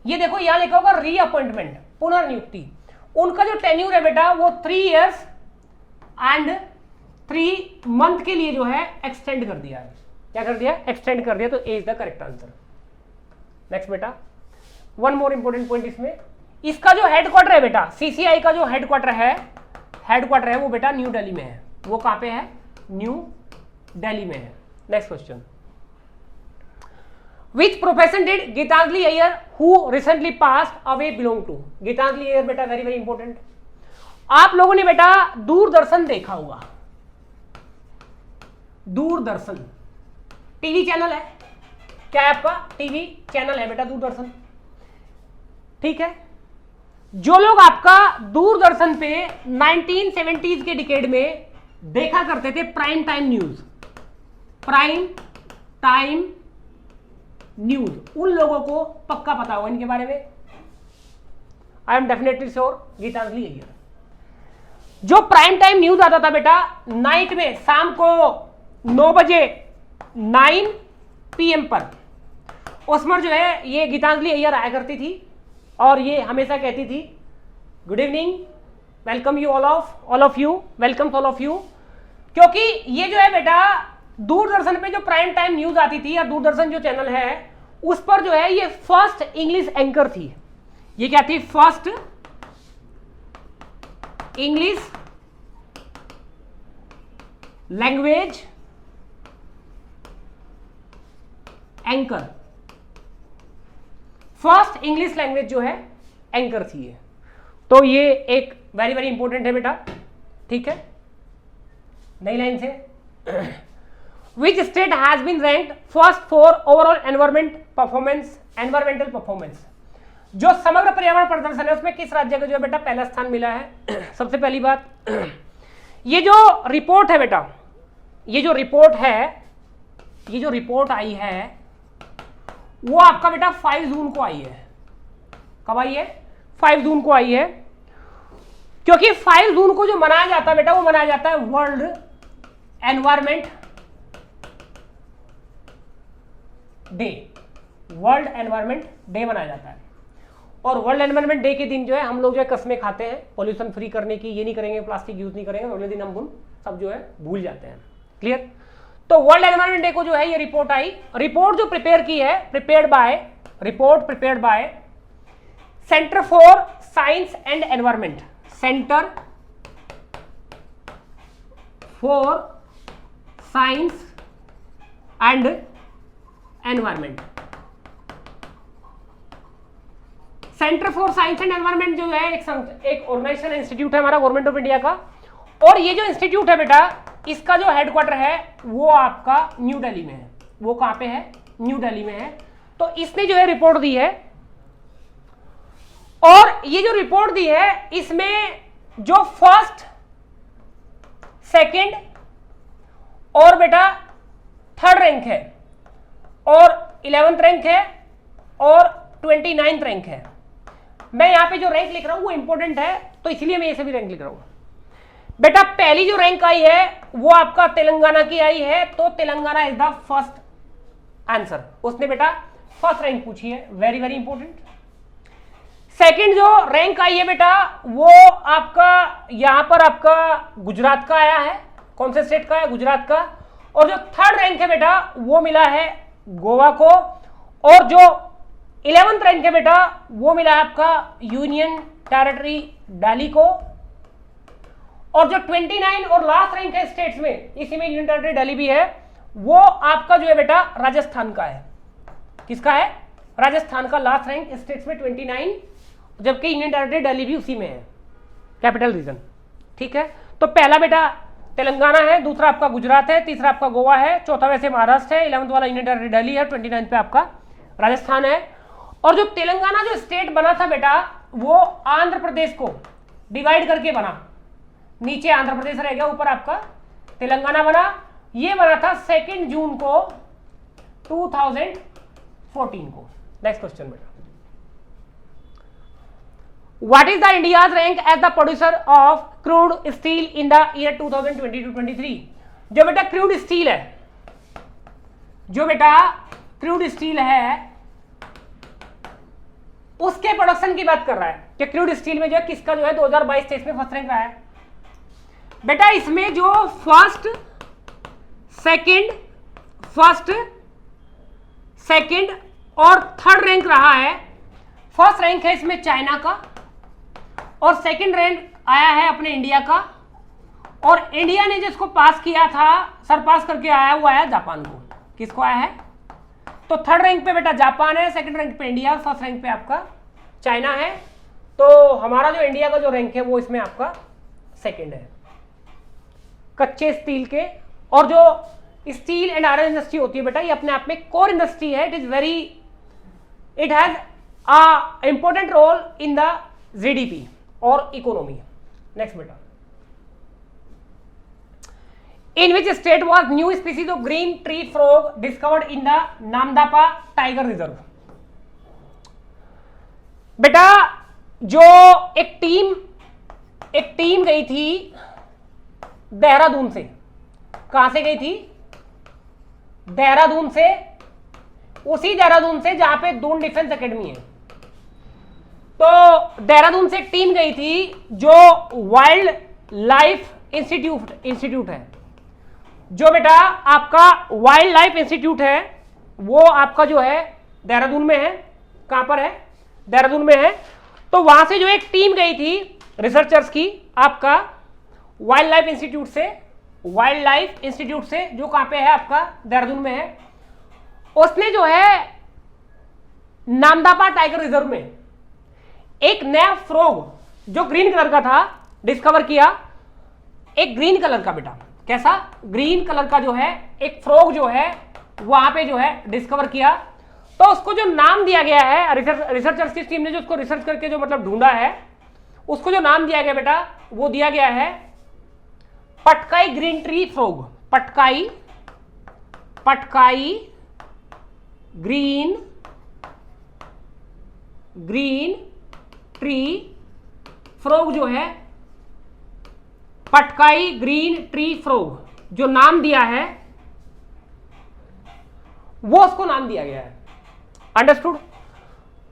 ये देखो यहां लिखा होगा रीअपॉइंटमेंट, पुनर्नियुक्ति, उनका जो टेन्यूर है बेटा वो 3 years एंड 3 month के लिए जो है एक्सटेंड कर दिया है। क्या कर दिया? एक्सटेंड कर दिया। तो A is the correct answer. Next बेटा, वन मोर इंपॉर्टेंट पॉइंट इसमें, इसका जो हेडक्वार्टर है बेटा, सीसीआई का जो हेडक्वार्टर है वो बेटा न्यू दिल्ली में है। वो कहां पे है? न्यू दिल्ली में है। Next question, Which profession did Gitanjali Iyer, who recently passed away, belong to? Gitanjali Iyer बेटा वेरी वेरी इंपॉर्टेंट। आप लोगों ने बेटा दूरदर्शन देखा होगा, दूरदर्शन टीवी चैनल है, क्या है आपका? टीवी चैनल है बेटा दूरदर्शन, ठीक है। जो लोग आपका दूरदर्शन पे 1970s के डिकेड में देखा करते थे prime time news, prime time news, उन लोगों को पक्का पता होगा इनके बारे में, I am definitely sure, Geetanjali Iyer. जो प्राइम टाइम न्यूज आता था बेटा नाइट में, शाम को 9 बजे 9 PM पर, उसमें जो है ये गीतांजलि अय्यर आया करती थी और ये हमेशा कहती थी good evening, welcome you all of you, welcome all of you. क्योंकि ये जो है बेटा दूरदर्शन पे जो प्राइम टाइम न्यूज आती थी, या दूरदर्शन जो चैनल है उस पर जो है ये फर्स्ट इंग्लिश एंकर थी। ये क्या थी? First English language anchor, first English language जो है एंकर थी ये। तो ये एक वेरी वेरी इंपॉर्टेंट है बेटा, ठीक है। नई लाइन से which state has been ranked first for overall environmental performance, जो समग्र पर्यावरण प्रदर्शन है उसमें किस राज्य को जो है बेटा पहला स्थान मिला है? सबसे पहली बात, ये जो रिपोर्ट है बेटा, ये जो रिपोर्ट आई है वो आपका बेटा 5 जून को आई है। कब आई है? 5 जून को आई है। क्योंकि 5 जून को जो मनाया जाता है बेटा, वो मनाया जाता है world environment day, world environment day मनाया जाता है। और वर्ल्ड एनवायरमेंट डे के दिन जो है हम लोग जो है कस्में खाते हैं पॉल्यूशन फ्री करने की, ये नहीं करेंगे, प्लास्टिक यूज नहीं करेंगे, अगले दिन हम सब जो है भूल जाते हैं। क्लियर? तो वर्ल्ड एनवायरमेंट डे को जो है ये रिपोर्ट आई, रिपोर्ट जो प्रिपेयर की है, prepared by centre for science and environment, centre for science and environment. Centre for science and environment जो है एक ऑर्गेनाइजेशन इंस्टीट्यूट है हमारा गवर्नमेंट ऑफ इंडिया का। और ये जो इंस्टीट्यूट है बेटा, इसका जो हेडक्वार्टर है वो आपका न्यू दिल्ली में है। वो कहां पे है? न्यू दिल्ली में है। तो इसने जो है रिपोर्ट दी है, और ये जो रिपोर्ट दी है इसमें जो फर्स्ट, सेकंड और बेटा थर्ड रैंक है, और 11th रैंक है, और 29th रैंक है। मैं यहां पे जो रैंक लिख रहा हूं वो इंपॉर्टेंट है, तो इसलिए मैं ये सभी रैंक लिख रहा हूं। बेटा पहली जो रैंक आई है वो आपका तेलंगाना की आई है, तो Telangana is the first answer. उसने बेटा फर्स्ट रैंक पूछी है, वेरी वेरी इंपॉर्टेंट। सेकंड जो रैंक आई है बेटा वो आपका यहां पर आपका गुजरात का आया है। कौन से स्टेट का है? गुजरात का। और जो थर्ड रैंक है बेटा वो मिला है गोवा को, और जो 11th रैंक है बेटा वो मिला है आपका यूनियन टेरिटरी दिल्ली को। और जो 29 और लास्ट रैंक है स्टेट्स में, इसी में यूनियन टेरिटरी दिल्ली भी है, वो आपका जो है बेटा राजस्थान का है। किसका है? राजस्थान का लास्ट रैंक स्टेट्स में 29, जबकि यूनियन टेरिटरी दिल्ली भी उसी में है, कैपिटल रीजन। ठीक है, तो पहला बेटा तेलंगाना है, दूसरा आपका गुजरात है, तीसरा आपका गोवा है, चौथा वैसे महाराष्ट्र है, 11th वाला यूनियन टेरिटरी दिल्ली है, 29 पे आपका राजस्थान है। और जो तेलंगाना जो स्टेट बना था बेटा वो आंध्र प्रदेश को डिवाइड करके बना, नीचे आंध्र प्रदेश रह गया, ऊपर आपका तेलंगाना बना। ये बना था 2 जून को 2014 को। नेक्स्ट क्वेश्चन बेटा, what is the India's rank as the producer of crude steel in the year 2022-23? जो बेटा क्रूड स्टील है, जो बेटा क्रूड स्टील है उसके प्रोडक्शन की बात कर रहा है कि क्रूड स्टील में जो है किसका जो है 2022-23 में फर्स्ट रैंक रहा है। बेटा इसमें जो फर्स्ट, सेकंड और थर्ड रैंक रहा है, फर्स्ट रैंक है इसमें चाइना का, और सेकंड रैंक आया है अपने इंडिया का, और इंडिया ने जिसको पास किया था, सरपास करके आया, वो आया जापान को। किसको आया है? तो थर्ड रैंक पे बेटा जापान है, सेकंड रैंक पे इंडिया, फर्स्ट रैंक पे आपका चाइना है। तो हमारा जो इंडिया का जो रैंक है वो इसमें आपका सेकंड है कच्चे स्टील के। और जो स्टील एंड आयरन इंडस्ट्री होती है बेटा, ये अपने आप में कोर इंडस्ट्री है। It has a important role in the GDP और इकोनॉमी। नेक्स्ट बेटा, in which state was new species of green tree frog discovered in the Namdapha tiger reserve. बेटा जो एक टीम गई थी देहरादून से, कहां से गई थी? देहरादून से, उसी देहरादून से जहां पे दून डिफेंस एकेडमी है। तो देहरादून से एक टीम गई थी जो वाइल्ड लाइफ इंस्टीट्यूट है, जो बेटा आपका वाइल्ड लाइफ इंस्टीट्यूट है वो आपका जो है देहरादून में है। कहां पर है? देहरादून में है। तो वहां से जो एक टीम गई थी रिसर्चर्स की आपका वाइल्ड लाइफ इंस्टीट्यूट से जो कहां पे है आपका देहरादून में है, उसने जो है नामदापा टाइगर रिजर्व में एक नया फ्रॉग जो ग्रीन कलर का था डिस्कवर किया। एक ग्रीन कलर का बेटा, कैसा? ग्रीन कलर का जो है एक फ्रॉग जो है वहां पे जो है डिस्कवर किया। तो उसको जो नाम दिया गया है, रिसर्चर्स की टीम ने जो उसको रिसर्च करके जो मतलब ढूंढा है, उसको जो नाम दिया गया बेटा वो दिया गया है Patkai green tree frog. Patkai green tree frog जो है, पटकाई ग्रीन ट्री फ्रॉग जो नाम दिया है वो उसको नाम दिया गया है। अंडरस्टूड?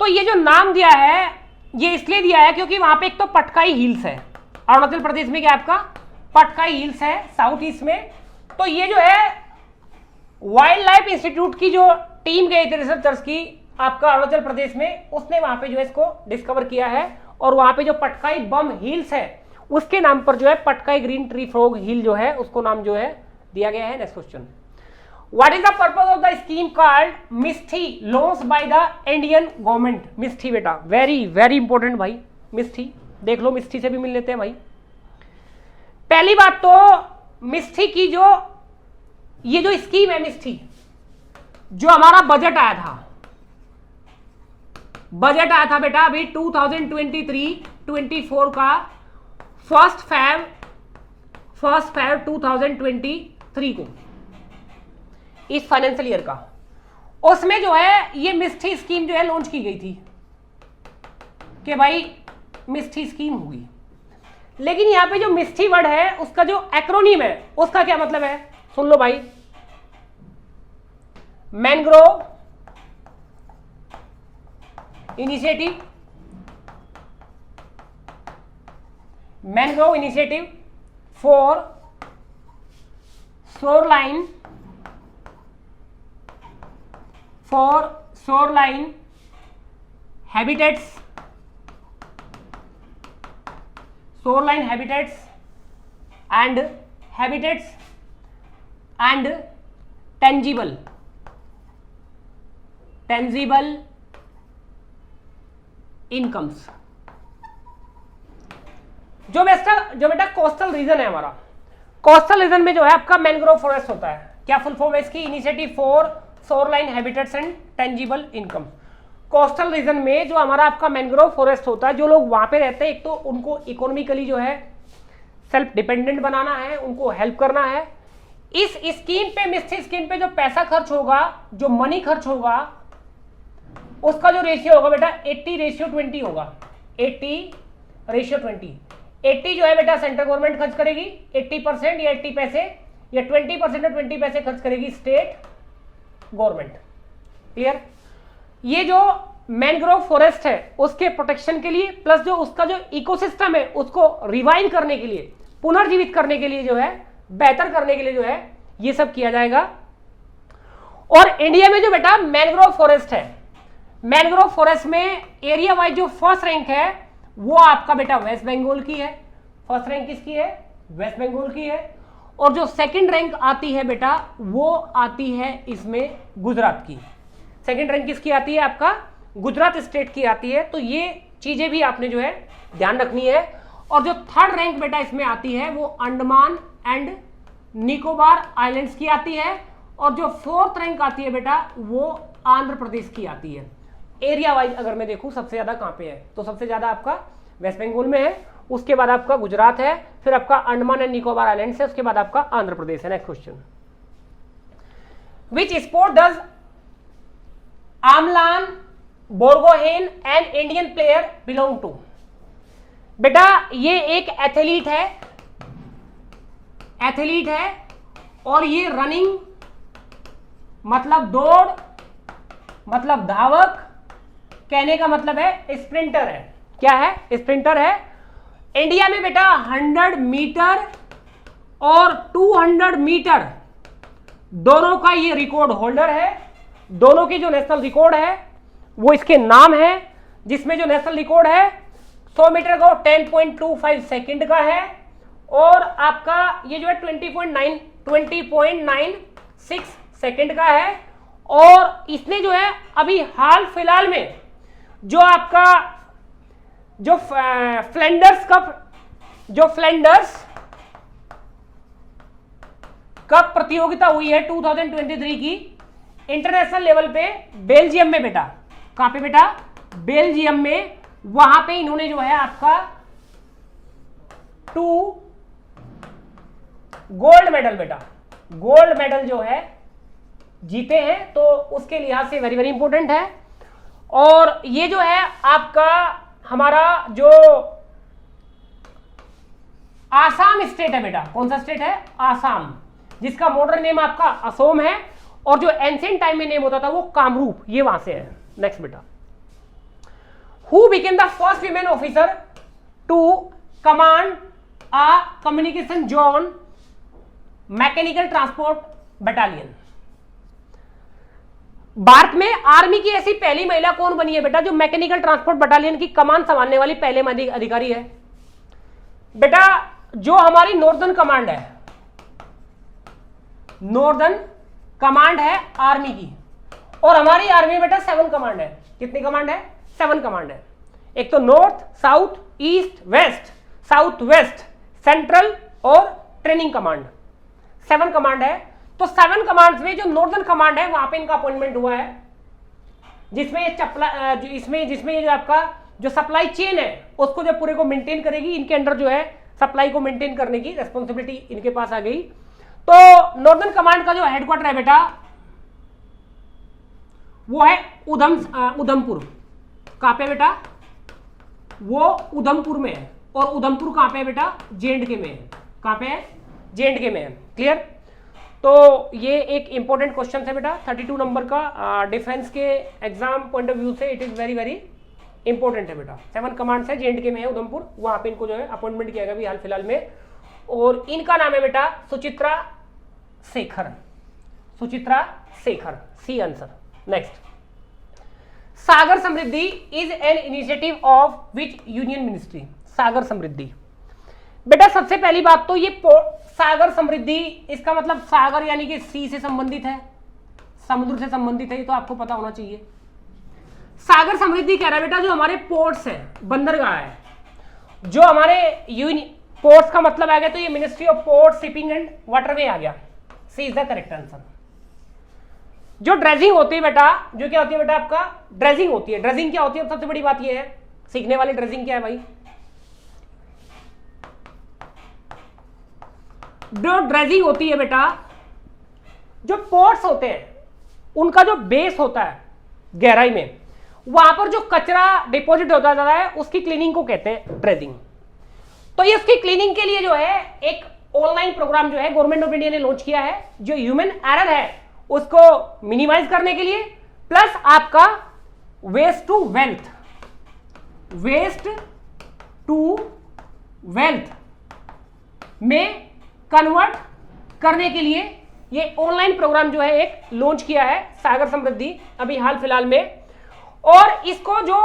तो ये जो नाम दिया है ये इसलिए दिया है क्योंकि वहां पे एक तो पटकाई हिल्स है, अरुणाचल प्रदेश में क्या आपका पटकाई हिल्स है साउथ ईस्ट में। तो ये जो है वाइल्ड लाइफ इंस्टीट्यूट की जो टीम गई थी रिसर्चर्स की आपका अरुणाचल प्रदेश में, उसने वहां पे जो है इसको डिस्कवर किया है और वहां पे जो पटकाई बम हिल्स है उसके नाम पर जो है Patkai green tree frog hill जो है उसको नाम जो है दिया गया है। Next question, what is the purpose of the scheme called MISHTI launch by the Indian government? MISHTI बेटा वेरी वेरी इंपॉर्टेंट भाई, मिस्थी देख लो, मिस्थी से भी मिल लेते हैं भाई। पहली बात तो मिस्थी की जो ये जो स्कीम है मिस्थी, जो हमारा बजट आया था बेटा अभी 2023-24 का फर्स्ट फैब 2023 को, इस फाइनेंशियल ईयर का, उसमें जो है ये मिस्थी स्कीम जो है लॉन्च की गई थी कि भाई मिस्थी स्कीम होगी। लेकिन यहां पे जो मिस्थी वर्ड है उसका जो एक्रोनिम है उसका क्या मतलब है? सुन लो भाई, mangrove initiative for shoreline habitats and tangible incomes। जो बेटा कोस्टल रीजन है हमारा, कोस्टल रीजन में जो है आपका मैंग्रोव फॉरेस्ट होता है। क्या फुल फॉर्म है इसकी? Initiative for shoreline habitats and tangible income. Coastal region में जो हमारा आपका मैंग्रोव फॉरेस्ट होता है, जो लोग वहां पे रहते हैं, एक तो उनको इकोनॉमिकली जो है सेल्फ डिपेंडेंट बनाना है, उनको हेल्प करना है। इस स्कीम पे, मिस्थी स्कीम पे जो पैसा खर्च होगा, जो मनी खर्च होगा, उसका जो रेशियो होगा बेटा 80:20 होगा। 80:20। 80 जो है बेटा सेंट्रल गवर्नमेंट खर्च करेगी 80% या 80 पैसे, या 20% और 20 पैसे खर्च करेगी स्टेट गवर्नमेंट। क्लियर? ये जो मैंग्रोव फॉरेस्ट है उसके प्रोटेक्शन के लिए, प्लस जो उसका जो इकोसिस्टम है उसको रिवाइव करने के लिए, पुनर्जीवित करने के लिए जो है, बेहतर करने के लिए जो है, ये सब किया जाएगा। और इंडिया में जो बेटा मैंग्रोव फॉरेस्ट है, मैंग्रोव फॉरेस्ट में एरिया वाइज जो फर्स्ट रैंक है वो आपका बेटा वेस्ट बंगाल की है। फर्स्ट रैंक किसकी है? वेस्ट बंगाल की है। और जो सेकंड रैंक आती है बेटा वो आती है इसमें गुजरात की। सेकंड रैंक किसकी आती है? आपका गुजरात स्टेट की आती है। तो ये चीजें भी आपने जो है ध्यान रखनी है। और जो थर्ड रैंक बेटा इसमें आती है वो अंडमान एंड निकोबार आइलैंड्स की आती है। और जो फोर्थ रैंक आती है बेटा वो आंध्र प्रदेश की आती है। एरिया वाइज अगर मैं देखूं सबसे ज्यादा कहां पे है, तो सबसे ज्यादा आपका वेस्ट बंगाल में है, उसके बाद आपका गुजरात है, फिर आपका अंडमान एंड निकोबार आइलैंड है, उसके बाद आपका आंध्र प्रदेश है। Next question, which sport does Amlan Borgohain and Indian player belong to? बेटा ये एक एथलीट है और ये रनिंग मतलब दौड़ मतलब धावक, कहने का मतलब है स्प्रिंटर है। क्या है? स्प्रिंटर है। इंडिया में बेटा 100 मीटर और 200 मीटर दोनों का ये रिकॉर्ड होल्डर है। दोनों की जो नेशनल रिकॉर्ड है वो इसके नाम है, जिसमें जो नेशनल रिकॉर्ड है 100 मीटर को 10.25 सेकंड का है और आपका ये जो है 20.96 सेकंड का है। और इसने जो है अभी हाल फिलहाल में जो आपका जो फ्लैंडर्स कप प्रतियोगिता हुई है 2023 की इंटरनेशनल लेवल पे बेल्जियम में बेटा, कहां पे बेटा? बेल्जियम में। वहां पे इन्होंने जो है आपका 2 गोल्ड मेडल बेटा, गोल्ड मेडल जो है जीते हैं, तो उसके लिहाज से वेरी वेरी इंपॉर्टेंट है। और ये जो है आपका हमारा जो आसाम स्टेट है बेटा, कौन सा स्टेट है? आसाम, जिसका मॉडर्न नेम आपका असोम है और जो एंशिएंट टाइम में नेम होता था वो कामरूप, ये वहां से है। नेक्स्ट बेटा, who became the first women officer to command a communication zone mechanical transport battalion? Bharat में आर्मी की ऐसी पहली महिला कौन बनी है बेटा जो मैकेनिकल ट्रांसपोर्ट बटालियन की कमान संभालने वाली पहले अधिकारी है? बेटा जो हमारी नॉर्दर्न कमांड है, नॉर्दर्न कमांड है आर्मी की, और हमारी आर्मी में बेटा 7 कमांड है। कितनी कमांड है? 7 कमांड है। एक तो north, south, east, west, south west, central और ट्रेनिंग कमांड, 7 कमांड है। तो 7 कमांड्स में जो नॉर्दर्न कमांड है वहां पे इनका अपॉइंटमेंट हुआ है, जिसमें ये जो आपका जो सप्लाई चेन है उसको जो पूरे को मेंटेन करेगी, इनके अंडर जो है सप्लाई को मेंटेन करने की रेस्पॉन्सिबिलिटी इनके पास आ गई। तो नॉर्दर्न कमांड का जो हेडक्वार्टर है बेटा वो है उधमपुर। कहां पे बेटा? वो उधमपुर में है। और उधमपुर कहां पे है बेटा? जे&के में है। कहां पे है? जे&के में है। क्लियर? तो ये एक इंपॉर्टेंट क्वेश्चन है बेटा 32 नंबर का, डिफेंस के एग्जाम पॉइंट ऑफ व्यू से it is very very important है बेटा। 7 कमांड्स है, जे&के में है उधमपुर, वहां पे इनको जो है अपॉइंटमेंट किया गया अभी हाल फिलहाल में। और इनका नाम है बेटा Suchitra Shekhar. Suchitra Shekhar, C answer. Next, Sagar Samriddhi is an initiative of which union ministry? Sagar Samriddhi बेटा सबसे पहली बात तो ये सागर समृद्धि, इसका मतलब सागर यानी कि सी से संबंधित है, समुद्र से संबंधित है, ये तो आपको पता होना चाहिए। सागर समृद्धि कह रहा है बेटा जो हमारे पोर्ट्स हैं, बंदरगाह है, जो हमारे पोर्ट्स का मतलब आ गया तो ये ministry of port, shipping and waterway आ गया। C is the correct answer. जो ड्रेजिंग होती है बेटा, जो क्या होती है बेटा आपका? ड्रेजिंग होती है। ड्रेजिंग क्या होती है? सबसे बड़ी बात ये है सीखने वाली, ड्रेजिंग क्या है भाई? जो ड्रेजिंग होती है बेटा, जो पोर्ट्स होते हैं उनका जो बेस होता है गहराई में, वहां पर जो कचरा डिपॉजिट होता जाता है उसकी क्लीनिंग को कहते हैं ड्रेजिंग। तो ये उसकी क्लीनिंग के लिए जो है एक ऑनलाइन प्रोग्राम जो है गवर्नमेंट ऑफ इंडिया ने लॉन्च किया है, जो ह्यूमन एरर है उसको मिनिमाइज करने के लिए, प्लस आपका waste to wealth, waste to wealth में कन्वर्ट करने के लिए ये ऑनलाइन प्रोग्राम जो है एक लॉन्च किया है सागर समृद्धि अभी हाल फिलहाल में। और इसको जो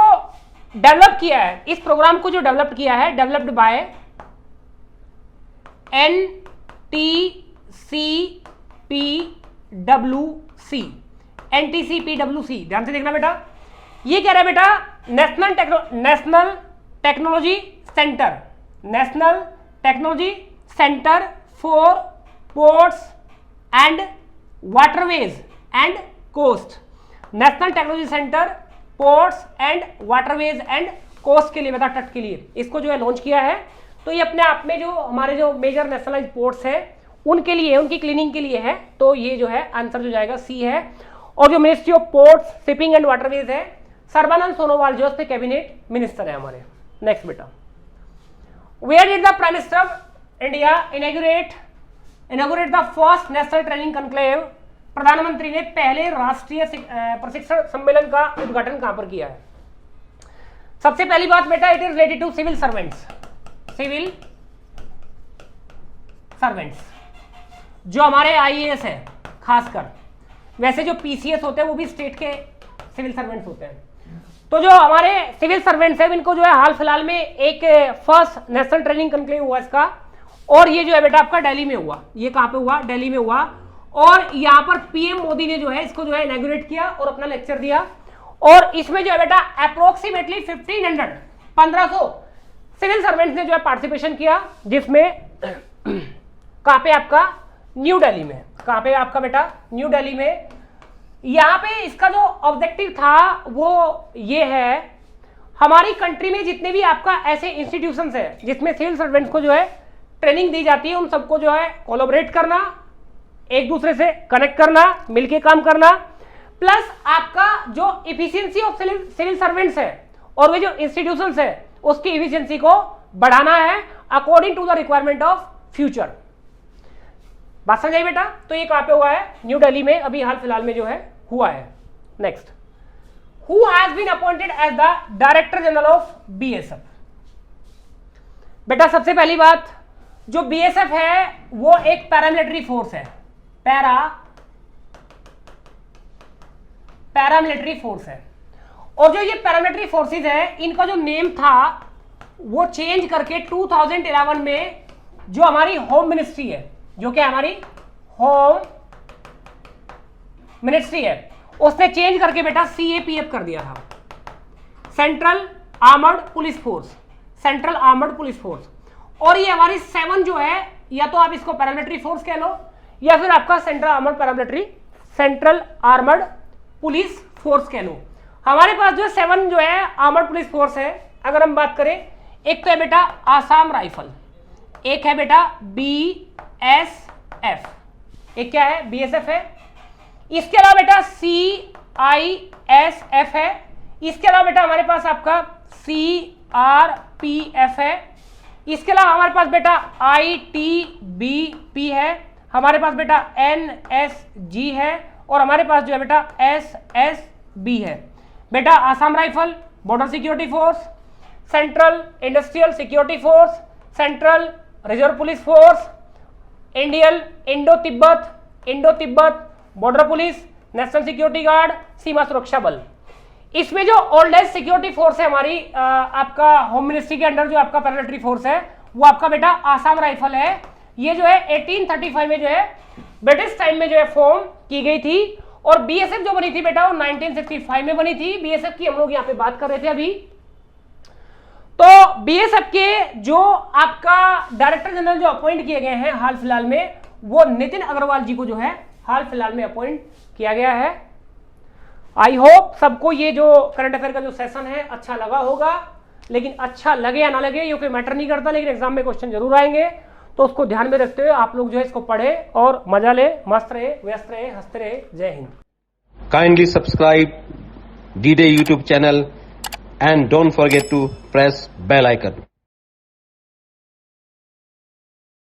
डेवलप किया है, इस प्रोग्राम को जो डेवलप किया है, डेवलप्ड बाय NTCPWC, NTCPWC, ध्यान से देखना बेटा। ये कह रहा है बेटा national technology centre, national technology centre for ports and waterways and coast, national technology centre ports and waterways and coast के लिए बेटा तट के लिए इसको जो है लॉन्च किया है। तो ये अपने आप में जो हमारे जो मेजर नेशनलाइज्ड पोर्ट्स है उनके लिए, उनकी क्लीनिंग के लिए है। तो ये जो है आंसर जो जाएगा सी है। और जो ministry of ports, shipping and waterways है, सर्बानंद सोनोवाल जो उसके कैबिनेट मिनिस्टर है हमारे। नेक्स्ट बेटा, where did the prime minister of India inaugurate the first national training conclave? प्रधानमंत्री ने पहले राष्ट्रीय प्रशिक्षण सम्मेलन का उद्घाटन कहां पर किया है? सबसे पहली बात बेटा, it is related to civil servants. Civil servants जो हमारे आईएएस है खासकर, वैसे जो पीसीएस होते हैं वो भी स्टेट के सिविल सर्वेंट्स होते हैं। तो जो हमारे सिविल सर्वेंट्स हैं इनको जो है हाल फिलहाल में एक फर्स्ट नेशनल ट्रेनिंग कॉन्क्लेव हुआ इसका, और ये जो है बेटा आपका दिल्ली में हुआ। ये कहां पे हुआ? दिल्ली में हुआ। और यहां पर पीएम मोदी ने जो है इसको जो है इनॉग्रेट किया और अपना लेक्चर दिया। और इसमें जो है बेटा अप्रोक्सीमेटली 1500 सिविल सर्वेंट्स ने जो है पार्टिसिपेशन किया, जिसमें कहां पे आपका? न्यू दिल्ली में। कहां पे आपका बेटा? न्यू दिल्ली में। यहां पे इसका जो ऑब्जेक्टिव था वो ये है, हमारी कंट्री में जितने भी आपका ऐसे इंस्टीट्यूशंस है जिसमें सिविल सर्वेंट्स को जो है ट्रेनिंग दी जाती है, उन सबको जो है कोलैबोरेट करना, एक दूसरे से कनेक्ट करना, मिलके काम करना, प्लस आपका जो इफिशियंसी ऑफ सिविल सर्वेंट्स है और वे जो इंस्टीट्यूशंस है उसकी इफिशियंसी को बढ़ाना है according to the requirement of future. बात समझ आई बेटा? तो ये कहां पे हुआ है? न्यू दिल्ली में अभी हाल फिलहाल में जो है हुआ है। Next, who has been appointed as the director general of BSF? बेटा सबसे पहली बात, जो बीएसएफ है वो एक पैरामिलिट्री फोर्स है। पैरामिलिट्री फोर्स है। और जो ये पैरामिलिट्री फोर्सेस है इनका जो नेम था वो चेंज करके 2011 में जो हमारी होम मिनिस्ट्री है, जो कि हमारी होम मिनिस्ट्री है, उसने चेंज करके बेटा सीएपीएफ कर दिया था, central armoured police force. Central armoured police force. और ये हमारी 7 जो है, या तो आप इसको पैरामिलिट्री फोर्स कह लो या फिर आपका सेंट्रल आर्मर्ड पुलिस फोर्स कह लो। हमारे पास जो 7 जो है आर्मर्ड पुलिस फोर्स है, अगर हम बात करें, एक तो है बेटा आसाम राइफल, एक है बेटा बीएसएफ, एक क्या है? बीएसएफ है। इसके अलावा बेटा सीआईएसएफ है। इसके अलावा बेटा हमारे पास आपका सीआरपीएफ है। इसके अलावा हमारे पास बेटा आईटीबीपी है, हमारे पास बेटा एनएसजी है, और हमारे पास जो है बेटा एसएसबी है। बेटा Assam rifle border security force, central industrial security force, central reserve police force, Indo Tibet border police, national security guard, सीमा सुरक्षा बल। इसमें जो ओल्डेस्ट सिक्योरिटी फोर्स है हमारी आपका होम मिनिस्ट्री के अंडर जो आपका पैरामिलिट्री फोर्स है वो आपका बेटा आसाम राइफल है। ये जो है 1835 में जो है ब्रिटिश टाइम में जो है फॉर्म की गई थी, और बीएसएफ जो बनी थी बेटा वो 1965 में बनी थी। बीएसएफ की हम लोग यहाँ पे बात कर रहे थे अभी। तो बीएसएफ के जो आपका डायरेक्टर जनरल जो अपॉइंट किए गए हैं हाल फिलहाल में, वो नितिन अग्रवाल जी को जो है हाल फिलहाल में अपॉइंट किया गया है। आई होप सबको ये जो करंट अफेयर का जो सेशन है अच्छा लगा होगा, लेकिन अच्छा लगे या ना लगे ये कोई मैटर नहीं करता, लेकिन एग्जाम में क्वेश्चन जरूर आएंगे, तो उसको ध्यान में रखते हुए आप लोग जो है इसको पढ़े और मजा ले, मस्त रहे, व्यस्त रहे, हंसते रहे। जय Hind. Kindly subscribe D-Day YouTube channel and don't forget to press bell icon.